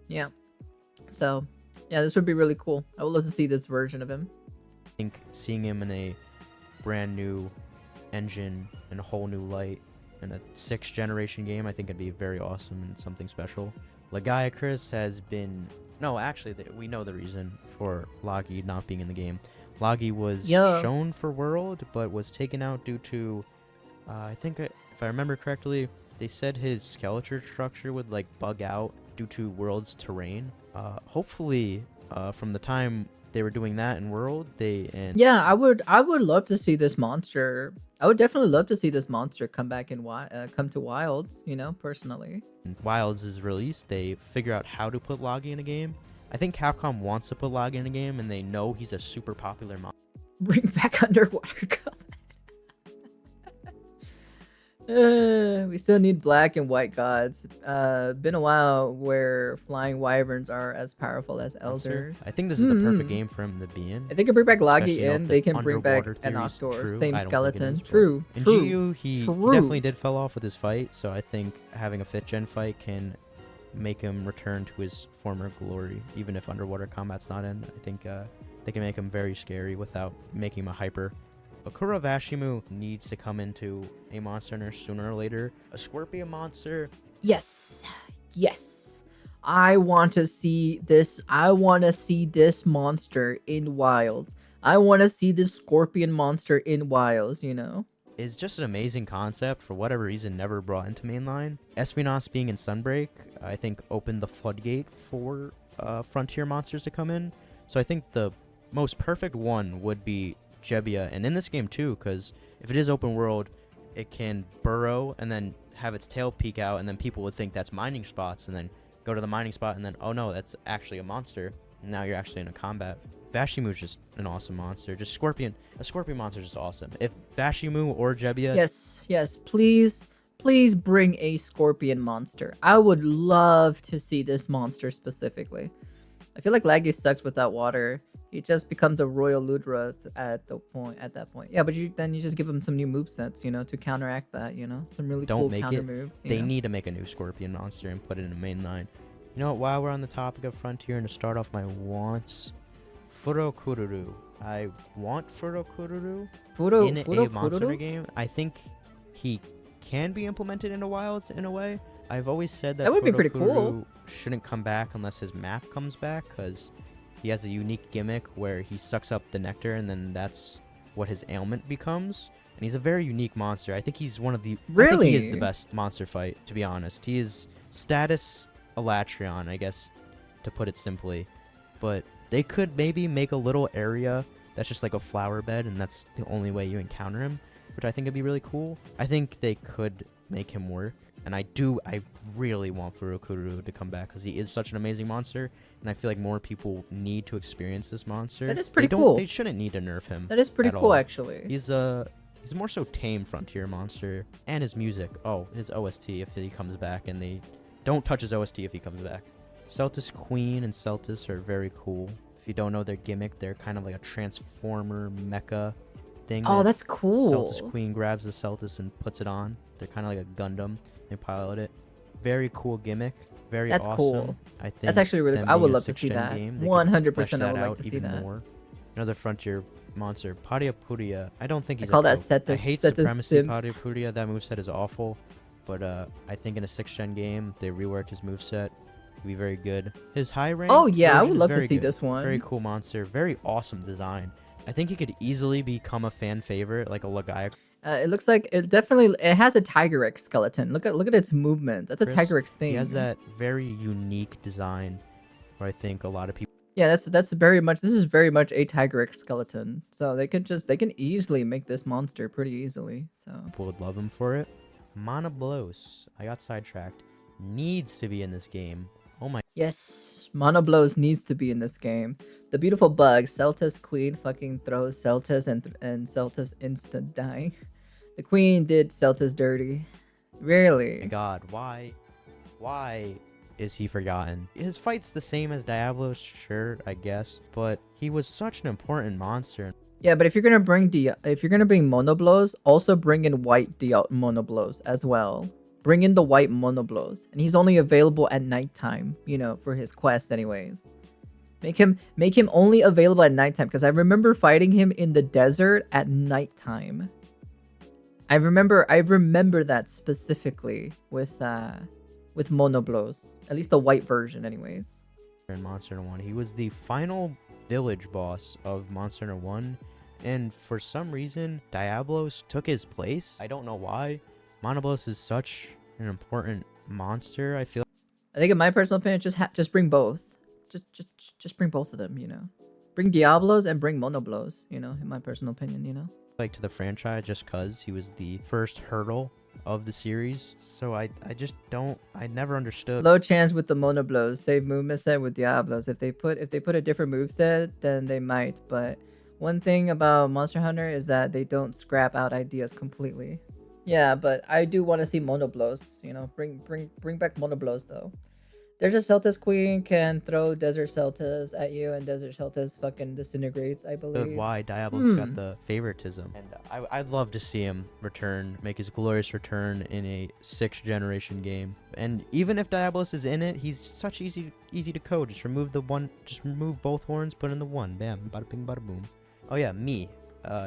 Speaker 1: Yeah. So, yeah, this would be really cool. I would love to see this version of him.
Speaker 2: seeing him in a brand new engine and a whole new light in a 6th generation game, I think it'd be very awesome and something special. Lagiacrus has been... No, actually, we know the reason for Lagi not being in the game. Lagi was shown for World, but was taken out due to... I think, if I remember correctly, they said his skeletal structure would, like, bug out due to World's terrain. Hopefully, from the time they were doing that in World,
Speaker 1: Yeah, I would love to see this monster. I would definitely love to see this monster come back in come to Wilds, you know, personally.
Speaker 2: Wilds is released, they figure out how to put Lagi in a game. I think Capcom wants to put Lagi in a game, and they know he's a super popular monster.
Speaker 1: Bring back underwater combat. We still need black and white gods. Been a while where flying wyverns are as powerful as elders.
Speaker 2: I think this is the perfect game for him to be in.
Speaker 1: If they can bring back
Speaker 2: Especially,
Speaker 1: Lagi
Speaker 2: you know,
Speaker 1: in,
Speaker 2: if
Speaker 1: they
Speaker 2: the
Speaker 1: can bring back
Speaker 2: underwater
Speaker 1: an
Speaker 2: theory's
Speaker 1: Octor.
Speaker 2: true.
Speaker 1: Same
Speaker 2: I don't think it
Speaker 1: skeleton.
Speaker 2: is, but
Speaker 1: True.
Speaker 2: In
Speaker 1: True.
Speaker 2: GU, he
Speaker 1: True.
Speaker 2: definitely did fall off with his fight, so I think having a 5th gen fight can make him return to his former glory. Even if underwater combat's not in, I think they can make him very scary without making him a hyper. Akura Vashimu needs to come into a Monster Hunter sooner or later. A Scorpion monster.
Speaker 1: Yes. Yes. I want to see this. I want to see this monster in Wilds. I want to see this Scorpion monster in Wilds, you know?
Speaker 2: Is just an amazing concept, for whatever reason never brought into mainline. Espionage being in Sunbreak, I think opened the floodgate for frontier monsters to come in. So I think the most perfect one would be Jebbia, and in this game too, because if it is open world, it can burrow and then have its tail peek out, and then people would think that's mining spots, and then go to the mining spot, and then, oh no, that's actually a monster. Now you're actually in a combat. Vashimu is just an awesome monster. Just a Scorpion monster is just awesome. If Vashimu or Jebbia...
Speaker 1: Yes, please please bring a scorpion monster. I would love to see this monster specifically. I feel like Laggy sucks without water. He just becomes a Royal Ludra at that point. Yeah, but then you just give him some new movesets, you know, to counteract that, you know? Some really
Speaker 2: Don't
Speaker 1: cool
Speaker 2: make
Speaker 1: counter
Speaker 2: it.
Speaker 1: moves.
Speaker 2: They
Speaker 1: know?
Speaker 2: need to make a new Scorpion monster and put it in a main line. You know what? While we're on the topic of Frontier and to start off my wants, Furokururu. I want Furokururu in a Monster Hunter game. I think he can be implemented into Wilds in a way. I've always said that
Speaker 1: would be pretty cool.
Speaker 2: Shouldn't come back unless his map comes back, because he has a unique gimmick where he sucks up the nectar and then that's what his ailment becomes. And he's a very unique monster. I think he's one of the... I think he is the best monster fight, to be honest. He is status Elatrion, I guess, to put it simply. But they could maybe make a little area that's just like a flower bed, and that's the only way you encounter him, which I think would be really cool. I think they could make him work. And I really want Furokururu to come back because he is such an amazing monster, and I feel like more people need to experience this monster.
Speaker 1: That is pretty cool.
Speaker 2: They shouldn't need to nerf him.
Speaker 1: That is pretty cool,
Speaker 2: all.
Speaker 1: actually.
Speaker 2: He's a more so tame Frontier monster, and his music. Oh, his OST if he comes back, and they don't touch his OST if he comes back. Celtis Queen and Celtis are very cool. If you don't know their gimmick, they're kind of like a transformer mecha thing.
Speaker 1: Oh, that's cool.
Speaker 2: Celtis Queen grabs the Celtis and puts it on. They're kind of like a Gundam. They pilot it. Very cool gimmick. That's awesome. Cool. I think
Speaker 1: that's actually really cool. I would love to see that. 100% I would like to see that.
Speaker 2: More. Another Frontier monster, Padiapuria. I don't think he's
Speaker 1: I call that Cetus.
Speaker 2: I hate
Speaker 1: Cetus
Speaker 2: Supremacy Padiapuria. That moveset is awful. But I think in a 6th gen game, they reworked his moveset. It'd be very good. His high rank.
Speaker 1: Oh yeah, I would love to see this one.
Speaker 2: Very cool monster. Very awesome design. I think he could easily become a fan favorite, like a Lagaia.
Speaker 1: It looks like it has a Tiger X skeleton. Look at its movement. That's a Tiger X thing.
Speaker 2: He has that very unique design, where I think a lot of people.
Speaker 1: Yeah, that's very much. This is very much a Tiger X skeleton. So they can easily make this monster pretty easily. So
Speaker 2: people would love him for it. Monoblos. I got sidetracked. Needs to be in this game. Oh my.
Speaker 1: Yes, Monoblos needs to be in this game. The beautiful bug, Celtis Queen fucking throws Celtis and Celtis instant dying. The Queen did Celtis dirty. Really?
Speaker 2: Oh my God, why is he forgotten? His fight's the same as Diablo's, sure, I guess, but he was such an important monster.
Speaker 1: Yeah, but if you're gonna bring Monoblos, also bring in white Monoblos as well. Bring in the white Monoblos, and he's only available at nighttime, you know, for his quest anyways. Make him only available at nighttime, because I remember fighting him in the desert at nighttime. I remember that specifically with Monoblos, at least the white version anyways.
Speaker 2: In Monster Hunter 1, he was the final village boss of Monster Hunter 1, and for some reason Diablos took his place. I don't know why. Monoblos is such an important monster. I think
Speaker 1: in my personal opinion, just bring both. Just bring both of them, you know. Bring Diablos and bring Monoblos, you know, in my personal opinion, you know.
Speaker 2: Like to the franchise just cuz he was the first hurdle of the series. So I never understood.
Speaker 1: Low chance with the Monoblos. Save movement set with Diablos. If they put a different moveset, then they might, but one thing about Monster Hunter is that they don't scrap out ideas completely. Yeah, but I do want to see Monoblos, you know, bring back Monoblos though. There's a Celtis Queen can throw Desert Celtis at you, and Desert Celtis fucking disintegrates, I believe.
Speaker 2: Why Diablos got the favoritism. And I'd love to see him return, make his glorious return in a 6th generation game. And even if Diablos is in it, he's such easy to code. Just remove both horns, put in the one. Bam, bada bing, bada boom. Oh yeah, me.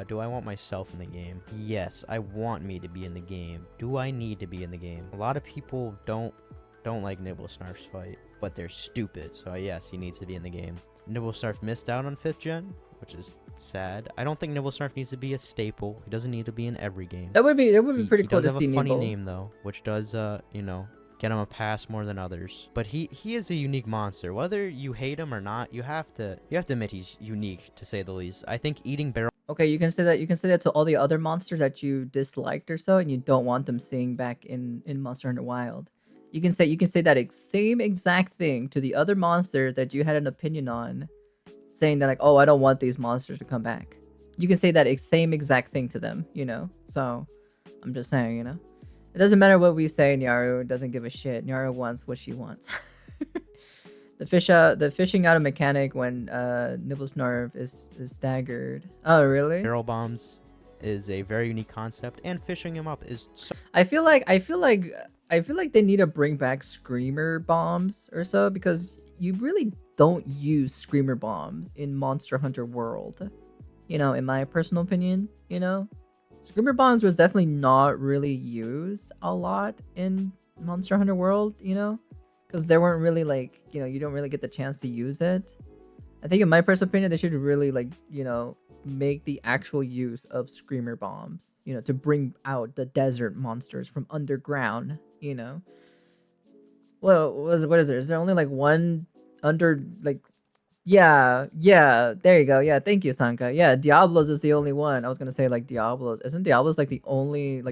Speaker 2: Do I want myself in the game? Yes, I want me to be in the game. Do I need to be in the game? A lot of people don't like Nibblesnarf's fight, but they're stupid. So yes, he needs to be in the game. Nibblesnarf missed out on 5th gen, which is sad. I don't think Nibblesnarf needs to be a staple. He doesn't need to be in every game.
Speaker 1: That would be pretty cool to see.
Speaker 2: He does have a funny
Speaker 1: Nibble
Speaker 2: name though, which does you know, get him a pass more than others. But he is a unique monster. Whether you hate him or not, you have to admit he's unique, to say the least. I think eating barrel.
Speaker 1: Okay, you can say that to all the other monsters that you disliked or so, and you don't want them seeing back in Monster Hunter Wild. You can say that same exact thing to the other monsters that you had an opinion on, saying that like, oh, I don't want these monsters to come back. You can say that same exact thing to them, you know. So I'm just saying, you know. It doesn't matter what we say, Nyaru doesn't give a shit. Nyaru wants what she wants. The fishing out of mechanic when Nibblesnarf is staggered. Oh, really?
Speaker 2: Barrel bombs is a very unique concept, and fishing him up is so
Speaker 1: I feel like they need to bring back screamer bombs or so, because you really don't use screamer bombs in Monster Hunter World. You know, in my personal opinion, you know, screamer bombs was definitely not really used a lot in Monster Hunter World, you know, because there weren't really like, you know, you don't really get the chance to use it. I think in my personal opinion, they should really like, you know, make the actual use of screamer bombs, you know, to bring out the desert monsters from underground, you know. Well, what is there? Is there only like one under like yeah, there you go. Yeah, thank you, Sanka. Yeah, Diablos is the only one. I was gonna say like Diablos. Isn't Diablos like the only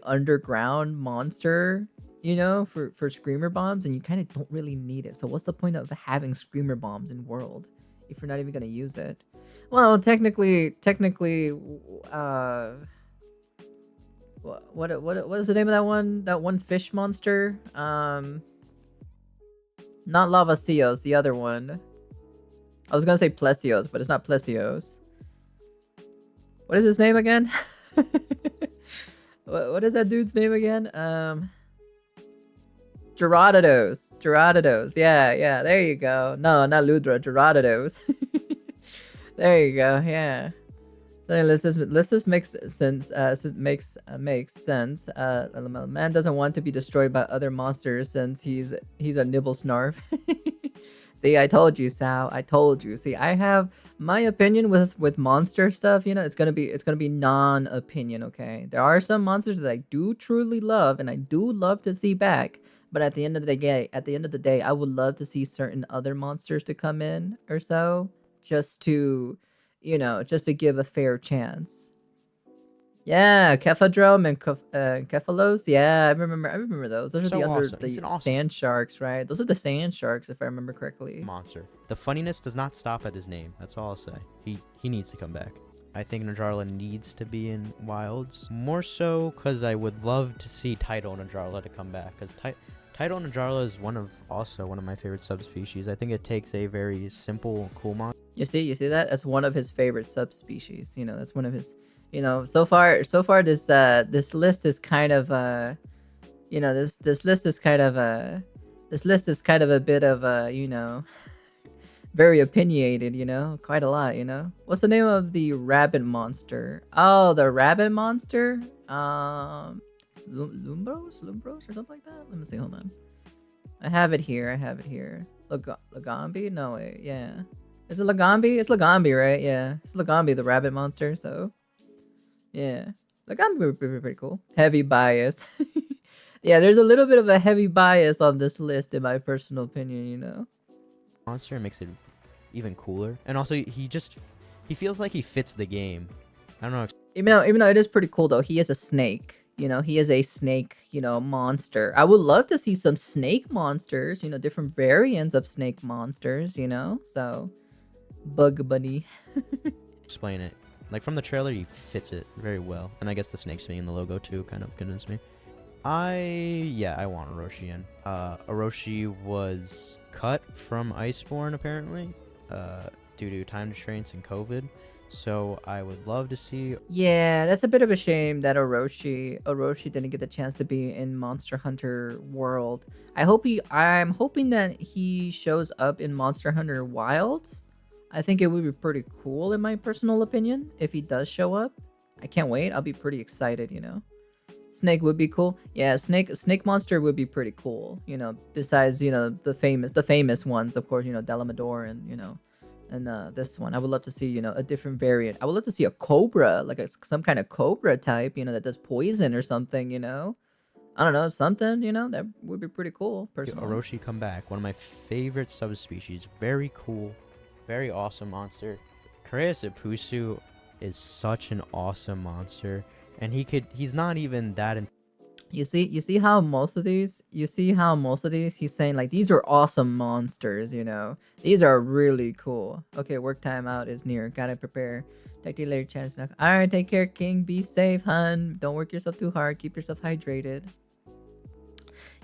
Speaker 1: underground monster, you know, for screamer bombs? And you kind of don't really need it. So what's the point of having screamer bombs in world if you're not even gonna use it? Well, technically, what is the name of that one fish monster? Not Lavacios, the other one. I was gonna say Plesios, but it's not Plesios. What is his name again? what is that dude's name again? Gerardados. Yeah, there you go. No, not Ludra, Gerardados. There you go, yeah. So let's just makes sense. Makes sense. Man doesn't want to be destroyed by other monsters since he's a nibble snarf. See, I told you, Sal. I told you. See, I have my opinion with monster stuff. You know, it's gonna be non-opinion. Okay, there are some monsters that I do truly love, and I do love to see back. But at the end of the day, I would love to see certain other monsters to come in or so, just to, you know, just to give a fair chance. Yeah, Kephadrome and Kephalos. Yeah, I remember those. Those are
Speaker 2: So
Speaker 1: the
Speaker 2: awesome. He's an awesome
Speaker 1: sand sharks, right? Those are the sand sharks, if I remember correctly.
Speaker 2: monster. The funniness does not stop at his name. That's all I'll say. He needs to come back. I think Najarla needs to be in Wilds. More so because I would love to see Tidal Najarla to come back. Because Tidal Najarla is one of my favorite subspecies. I think it takes a very simple, cool monster.
Speaker 1: You see that? That's one of his favorite subspecies. You know, that's one of his. You know, so far this list is kind of you know, this list is kind of a bit of you know, very opinionated, you know, quite a lot, you know. What's the name of the rabbit monster? Oh, the rabbit monster? Lumbros or something like that? Let me see, hold on. I have it here. Lagambi? No, wait, yeah. Is it Lagambi? It's Lagambi, right? Yeah. It's Lagambi, the rabbit monster, so yeah. Lagambi would be pretty cool. Heavy bias. Yeah, there's a little bit of a heavy bias on this list in my personal opinion, you know.
Speaker 2: Monster makes it even cooler. And also he feels like he fits the game. I don't know.
Speaker 1: Even though it is pretty cool though, he is a snake. You know, he is a snake, you know, monster. I would love to see some snake monsters, you know, different variants of snake monsters, you know. So Bug Bunny.
Speaker 2: Explain it. Like from the trailer, he fits it very well. And I guess the snakes being in the logo too kind of convinced me. I want Orochi in. Orochi was cut from Iceborne apparently, due to time constraints and COVID. So I would love to see.
Speaker 1: Yeah, that's a bit of a shame that Orochi didn't get the chance to be in Monster Hunter World. I'm hoping that he shows up in Monster Hunter Wilds. I think it would be pretty cool in my personal opinion if he does show up. I can't wait. I'll be pretty excited, you know. Snake would be cool. Yeah, snake monster would be pretty cool, you know, besides, you know, the famous ones, of course, you know, Delamador and, you know, and this one. I would love to see, you know, a different variant. I would love to see a cobra, like some kind of cobra type, you know, that does poison or something, you know. I don't know, something, you know, that would be pretty cool, personally.
Speaker 2: Orochi come back. One of my favorite subspecies. Very cool. Very awesome monster. Koreas Ipusu is such an awesome monster. And he's not even that
Speaker 1: You see how most of these, he's saying like these are awesome monsters, you know. These are really cool. Okay, work time out is near. Gotta prepare. Take your later chance. All right, take care, King. Be safe, hun. Don't work yourself too hard. Keep yourself hydrated.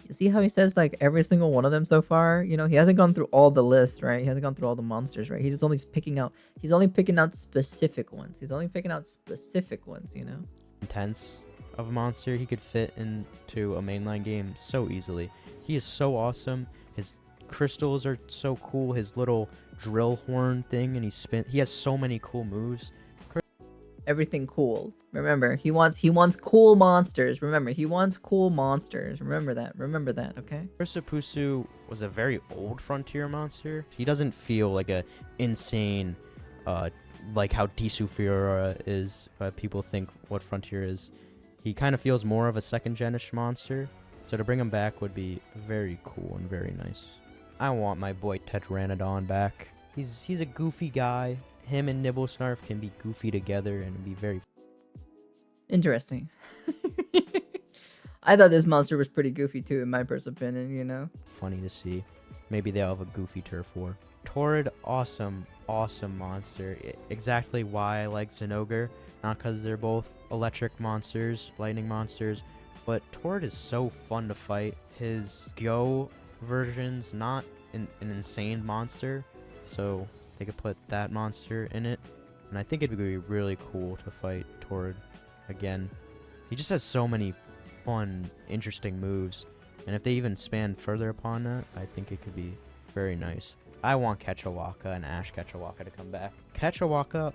Speaker 1: You see how he says like every single one of them so far? You know, he hasn't gone through all the list, right? He hasn't gone through all the monsters, right? He's just only picking out. He's only picking out specific ones. He's only picking out specific ones. You know.
Speaker 2: Intense of a monster. He could fit into a mainline game so easily. He is so awesome. His crystals are so cool. His little drill horn thing, and he has so many cool moves.
Speaker 1: Everything cool. Remember, he wants cool monsters. Remember, he wants cool monsters. Remember that. Remember that, okay?
Speaker 2: Ursapusu was a very old Frontier monster. He doesn't feel like a insane, like how Disufira is. People think what Frontier is. He kind of feels more of a second-gen-ish monster. So to bring him back would be very cool and very nice. I want my boy Tetranodon back. He's a goofy guy. Him and Nibblesnarf can be goofy together and be very
Speaker 1: Interesting. I thought this monster was pretty goofy too, in my personal opinion, you know?
Speaker 2: funny to see. Maybe they'll have a goofy turf war. Torrid, awesome monster. Exactly why I like Zinogre. Not because they're both electric monsters, lightning monsters, but Torrid is so fun to fight. His Go version's not an insane monster, so they could put that monster in it, and I think it'd be really cool to fight Torrid again. He just has so many fun, interesting moves, and if they even span further upon that, I think it could be very nice. I want Ketchawaka and Ash Ketchawaka to come back. Ketchawaka,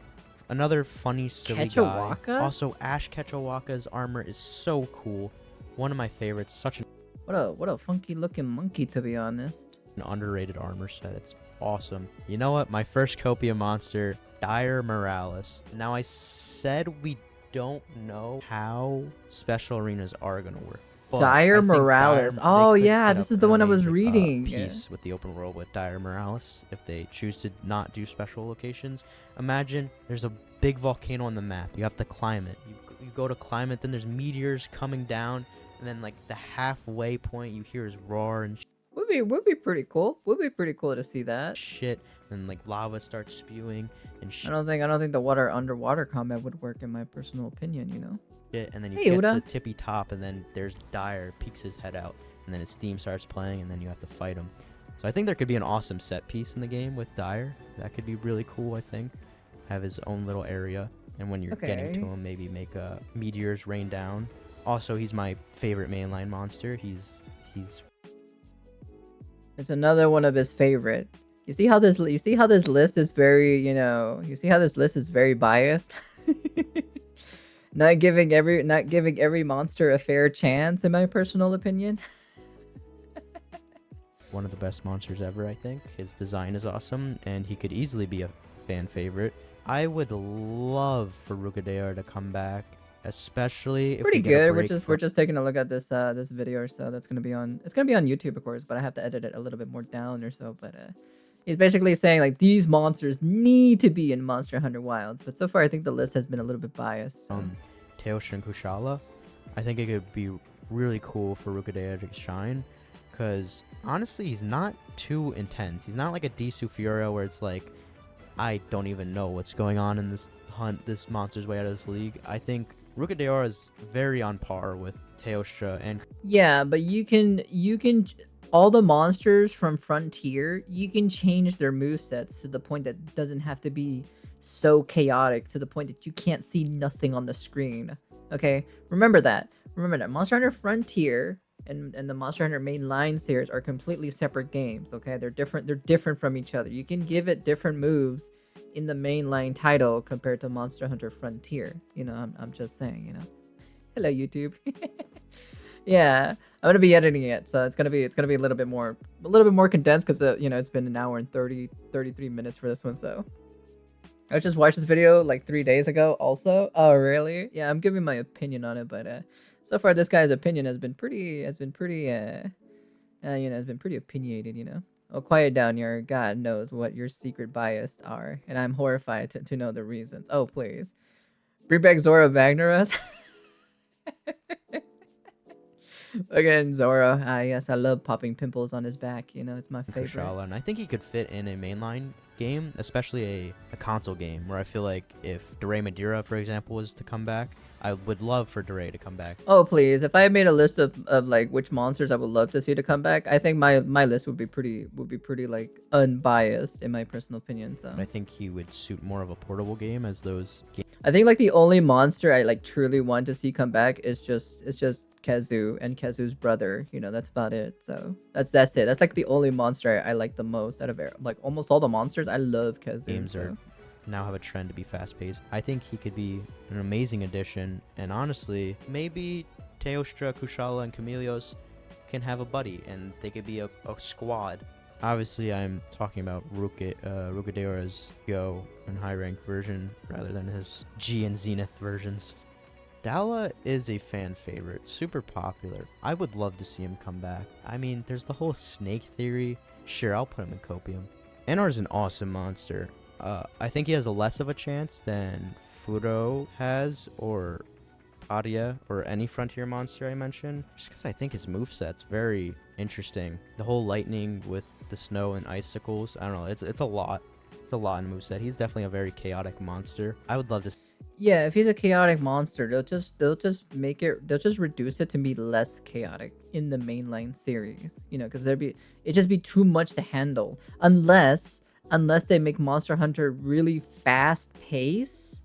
Speaker 2: another funny, silly guy.
Speaker 1: Ketchawaka?
Speaker 2: Also, Ash Ketchawaka's armor is so cool. One of my favorites. Such
Speaker 1: What a funky looking monkey, to be honest.
Speaker 2: an underrated armor set. It's awesome. You know what? My first Copia monster, Dire Morales. Now, I said we don't know how special arenas are going to work. but I
Speaker 1: Dire
Speaker 2: think
Speaker 1: Morales.
Speaker 2: they
Speaker 1: Oh
Speaker 2: could
Speaker 1: yeah,
Speaker 2: set
Speaker 1: this
Speaker 2: up
Speaker 1: is the
Speaker 2: an
Speaker 1: one I was
Speaker 2: amazing,
Speaker 1: reading.
Speaker 2: piece with the open world with Dire Morales. If they choose to not do special locations, imagine there's a big volcano on the map. You have to climb it. You go to climb it, then there's meteors coming down, and then like the halfway point you hear is roar and
Speaker 1: Would be pretty cool. Would be pretty cool to see that.
Speaker 2: shit, and like lava starts spewing and
Speaker 1: I don't think the underwater combat would work, in my personal opinion, you know.
Speaker 2: shit, and then you
Speaker 1: Hey,
Speaker 2: get to
Speaker 1: Uda.
Speaker 2: the tippy top, and then there's Dire peeks his head out, and then his theme starts playing, and then you have to fight him. So I think there could be an awesome set piece in the game with Dire. That could be really cool. I think have his own little area, and when you're getting to
Speaker 1: Okay.
Speaker 2: him, maybe make meteors rain down. Also, he's my favorite mainline monster. He's
Speaker 1: It's another one of his favorite. You see how this list is very, you know, you see how this list is very biased? not giving every monster a fair chance, in my personal opinion.
Speaker 2: one of the best monsters ever, I think. His design is awesome, and he could easily be a fan favorite. I would love for Rugadear to come back, especially if
Speaker 1: Pretty
Speaker 2: we get a
Speaker 1: good.
Speaker 2: break
Speaker 1: We're
Speaker 2: from-
Speaker 1: just taking a look at this this video or so. That's gonna be on. It's gonna be on YouTube, of course, but I have to edit it a little bit more down or so. But he's basically saying like these monsters need to be in Monster Hunter Wilds. But so far, I think the list has been a little bit biased. So.
Speaker 2: Teosha and Kushala. I think it could be really cool for Rugadear to shine, because honestly, he's not too intense. He's not like a Disu Fiora where it's like, I don't even know what's going on in this hunt, this monster's way out of this league. I think Rugadear is very on par with Teosha and
Speaker 1: Yeah, but you can all the monsters from Frontier, you can change their movesets to the point that it doesn't have to be so chaotic to the point that you can't see nothing on the screen. Okay? Remember that. Monster Hunter Frontier and the Monster Hunter mainline series are completely separate games, okay? They're different from each other. You can give it different moves in the mainline title compared to Monster Hunter Frontier. You know, I'm just saying, you know. Hello YouTube. Yeah, I'm gonna be editing it, so it's gonna be a little bit more condensed because you know, it's been an hour and 33 minutes for this one. So I just watched this video like 3 days ago. Also, oh really? Yeah, I'm giving my opinion on it, but so far this guy's opinion has been pretty opinionated. You know. Oh, quiet down, your God knows what your secret bias are, and I'm horrified to know the reasons. Oh please, bring back Zora Magnaros. Again, Zora. Yes, I love popping pimples on his back. You know, it's my favorite.
Speaker 2: Kushala, and I think he could fit in a mainline game, especially a console game, where I feel like if Duray Madeira, for example, was to come back, I would love for Duray to come back.
Speaker 1: Oh please! If I made a list of like which monsters I would love to see to come back, I think my list would be pretty like unbiased in my personal opinion. So
Speaker 2: But I think he would suit more of a portable game, as those games
Speaker 1: I think like the only monster I like truly want to see come back is just Kazu and Kazu's brother. You know, that's about it. So that's it. That's like the only monster I like the most out of like almost all the monsters. I love Kazu. So.
Speaker 2: are now have a trend to be fast-paced. I think he could be an amazing addition, and honestly, maybe Teostra, Kushala, and Chameleos can have a buddy, and they could be a squad. Obviously, I'm talking about Rukadeora's Go and high rank version rather than his G and Zenith versions. Dala is a fan favorite, super popular. I would love to see him come back. I mean, there's the whole snake theory. Sure, I'll put him in Copium. Anar's an awesome monster. I think he has a less of a chance than Furo has, or Padia, or any Frontier monster I mentioned, just because I think his moveset's very interesting. The whole lightning with the snow and icicles, I don't know, it's a lot. It's a lot in moveset. He's definitely a very chaotic monster. I would love to
Speaker 1: Yeah, if he's a chaotic monster, they'll just reduce it to be less chaotic in the mainline series. You know, because it'd just be too much to handle unless they make Monster Hunter really fast pace.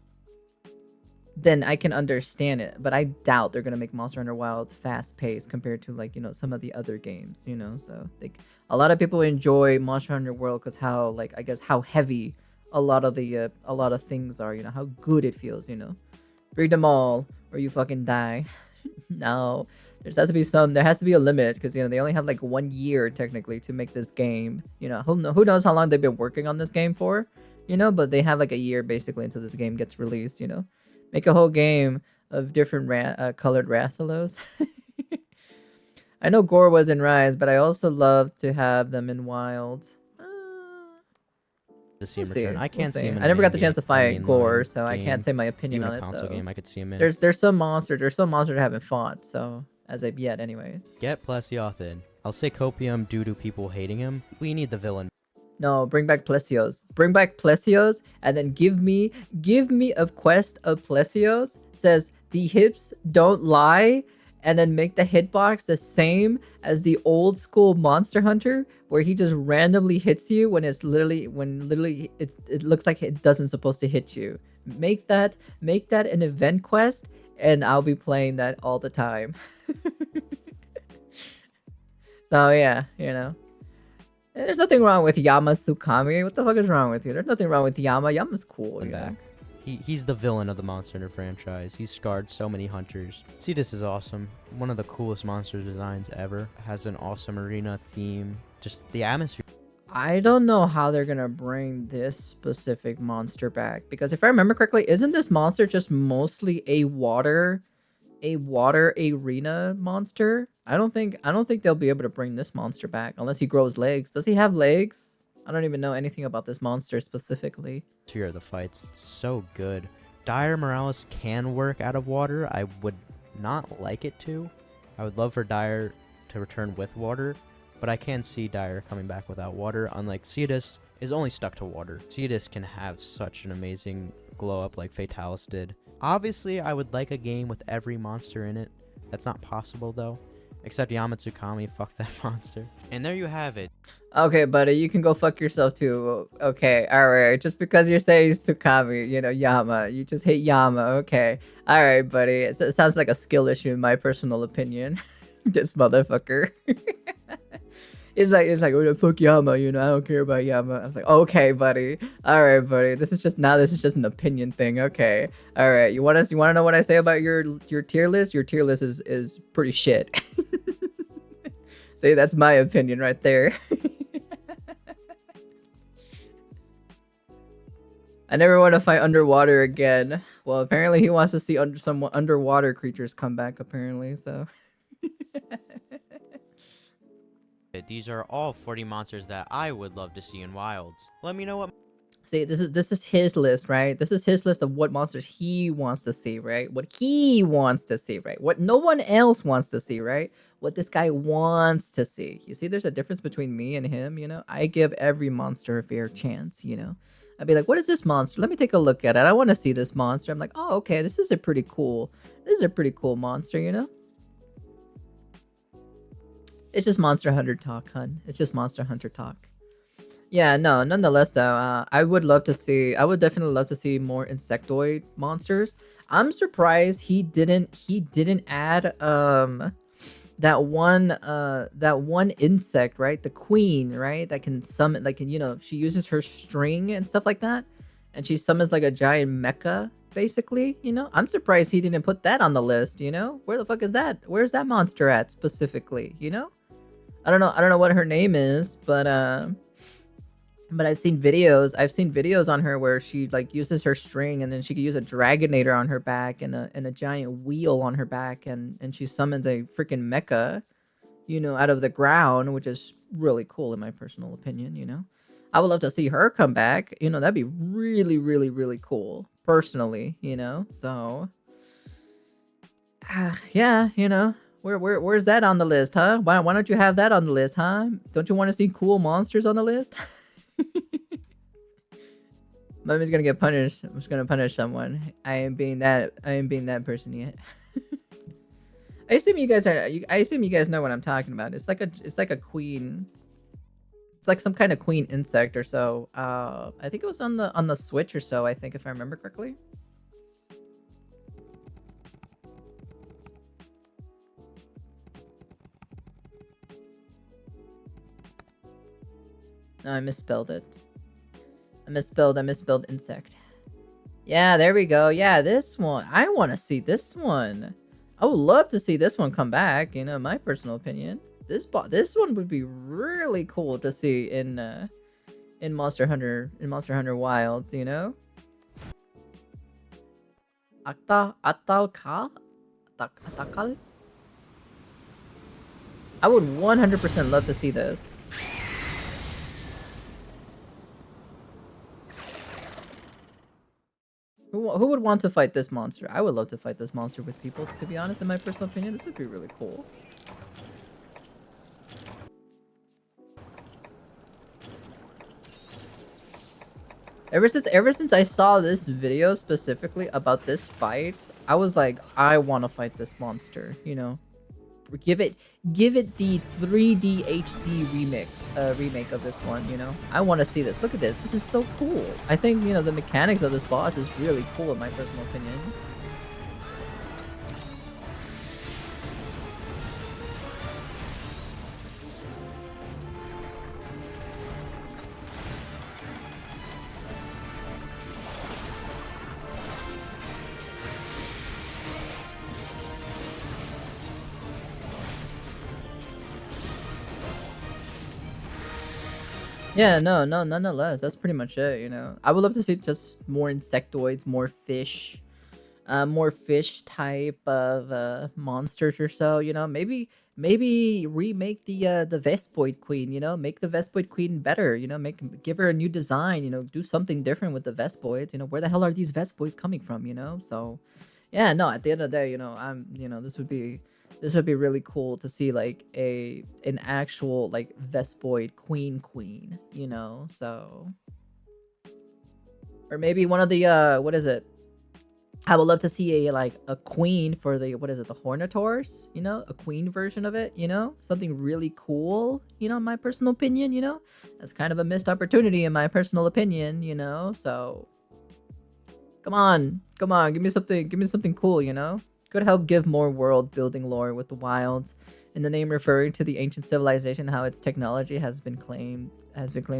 Speaker 1: Then I can understand it, but I doubt they're gonna make Monster Hunter Wilds fast paced compared to like, you know, some of the other games. You know, so like a lot of people enjoy Monster Hunter World because how, like, I guess how heavy a lot of things are, you know, how good it feels, you know. Breed them all or you fucking die. No, there has to be a limit because, you know, they only have like 1 year technically to make this game. You know, who knows how long they've been working on this game for, you know, but they have like a year basically until this game gets released, you know. Make a whole game of different colored Rathalos. I know Gore was in Rise, but I also love to have them in Wild.
Speaker 2: see him
Speaker 1: We'll see.
Speaker 2: return. I can't see him. In
Speaker 1: I never got the
Speaker 2: main
Speaker 1: chance to
Speaker 2: game,
Speaker 1: fight
Speaker 2: main
Speaker 1: Gore,
Speaker 2: line
Speaker 1: so I can't
Speaker 2: game.
Speaker 1: say my opinion
Speaker 2: Even
Speaker 1: on
Speaker 2: a
Speaker 1: it.
Speaker 2: console
Speaker 1: So
Speaker 2: game, I could see him in.
Speaker 1: there's some monsters I haven't fought. So as of yet, anyways.
Speaker 2: Get Plesioth in. I'll say Copium due to people hating him. We need the villain.
Speaker 1: No, bring back Plesios. Bring back Plesios, and then give me a quest of Plesios. Says the hips don't lie, and then make the hitbox the same as the old school Monster Hunter, where he just randomly hits you when it looks like it doesn't supposed to hit you. Make that an event quest, and I'll be playing that all the time. So yeah, you know. There's nothing wrong with Yama Tsukami. What the fuck is wrong with you? There's nothing wrong with Yama. Yama's cool.
Speaker 2: Come
Speaker 1: You know?
Speaker 2: back. He's the villain of the Monster Hunter franchise. He's scarred so many hunters. Cetus is awesome. One of the coolest monster designs ever. Has an awesome arena theme. Just the atmosphere.
Speaker 1: I don't know how they're gonna bring this specific monster back, because if I remember correctly, isn't this monster just mostly a water arena monster? I don't think they'll be able to bring this monster back unless he grows legs. Does he have legs? I don't even know anything about this monster specifically.
Speaker 2: Tier of the fights, it's so good. Dire Morales can work out of water. I would not like it to. I would love for Dire to return with water, but I can see Dire coming back without water, unlike Cetus is only stuck to water. Cetus can have such an amazing glow up like Fatalis did. Obviously, I would like a game with every monster in it. That's not possible though. Except Yamatsukami, fuck that monster. And there you have it.
Speaker 1: Okay, buddy, you can go fuck yourself too. Okay, alright. Just because you're saying Tsukami, you know, Yama. You just hate Yama. Okay. Alright, buddy. It sounds like a skill issue in my personal opinion. This motherfucker. It's like, oh, fuck Yama, you know, I don't care about Yama. I was like, okay, buddy. Alright, buddy. This is just an opinion thing. Okay. Alright, you wanna know what I say about your tier list? Your tier list is pretty shit. See, that's my opinion right there. I never want to fight underwater again. Well, apparently he wants to see some underwater creatures come back, apparently, so.
Speaker 2: These are all 40 monsters that I would love to see in Wilds. Let me know what
Speaker 1: See, this is his list, right? This is his list of what monsters he wants to see, right? What he wants to see, right? What no one else wants to see, right? What this guy wants to see. You see, there's a difference between me and him, you know? I give every monster a fair chance, you know? I'd be like, what is this monster? Let me take a look at it. I want to see this monster. I'm like, oh, okay, this is a pretty cool monster, you know? It's just Monster Hunter talk, hun. It's just Monster Hunter talk. Yeah, no, nonetheless though, I would love to see I would definitely love to see more insectoid monsters. I'm surprised he didn't add that one insect, right? The queen, right? That can summon, like, you know, she uses her string and stuff like that, and she summons like a giant mecha basically, you know? I'm surprised he didn't put that on the list, you know? Where the fuck is that? Where's that monster at specifically, you know? I don't know what her name is, but I've seen videos. I've seen videos on her where she like uses her string, and then she could use a Dragonator on her back and a giant wheel on her back, and she summons a freaking mecha, you know, out of the ground, which is really cool in my personal opinion. You know, I would love to see her come back. You know, that'd be really, really, really cool, personally. You know, so yeah, you know. Where's that on the list, huh? Why don't you have that on the list, huh? Don't you want to see cool monsters on the list? Mommy's gonna get punished. I'm just gonna punish someone. I ain't being that person yet. I assume you guys are. I assume you guys know what I'm talking about. It's like a queen. It's like some kind of queen insect or so. I think it was on the Switch or so. I think if I remember correctly. No, I misspelled it. I misspelled insect. Yeah, there we go. Yeah, this one. I want to see this one. I would love to see this one come back, you know, my personal opinion. This one would be really cool to see in Monster Hunter Wilds, you know? Atakal? I would 100% love to see this. Who would want to fight this monster? I would love to fight this monster with people, to be honest, in my personal opinion. This would be really cool. Ever since I saw this video specifically about this fight, I was like, I want to fight this monster, you know? Give it the 3D HD remake of this one, you know? I want to see this. Look at this. This is so cool. I think, you know, the mechanics of this boss is really cool in my personal opinion. Yeah, no, nonetheless, that's pretty much it, you know. I would love to see just more insectoids, more fish type of monsters or so, you know. Maybe remake the Vespoid Queen, you know, make the Vespoid Queen better, you know, give her a new design, you know, do something different with the Vespoids, you know. Where the hell are these Vespoids coming from, you know? So yeah, no, at the end of the day, you know, this would be really cool to see like an actual like Vespoid queen, you know. So or maybe one of the what is it? I would love to see a queen for the, what is it, the Hornitaurs, you know, a queen version of it, you know, something really cool, you know, in my personal opinion, you know. That's kind of a missed opportunity in my personal opinion, you know. So come on, give me something cool, you know. Could help give more world building lore with the wilds, in the name referring to the ancient civilization, how its technology has been claimed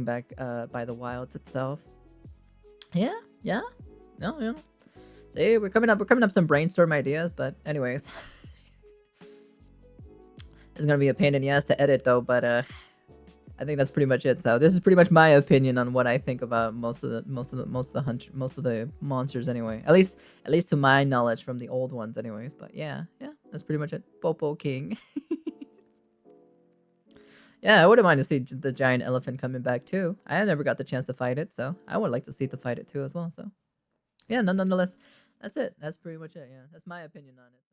Speaker 1: back by the wilds itself. Yeah, no, you know. See, we're coming up some brainstorm ideas, but anyways. It's gonna be a pain in the ass to edit though, but I think that's pretty much it. So this is pretty much my opinion on what I think about most of the monsters anyway. At least to my knowledge from the old ones anyways. But yeah, that's pretty much it. Popo King. Yeah, I wouldn't mind to see the giant elephant coming back too. I never got the chance to fight it, so I would like to see to fight it too as well. So yeah, nonetheless, that's it. That's pretty much it. Yeah, that's my opinion on it.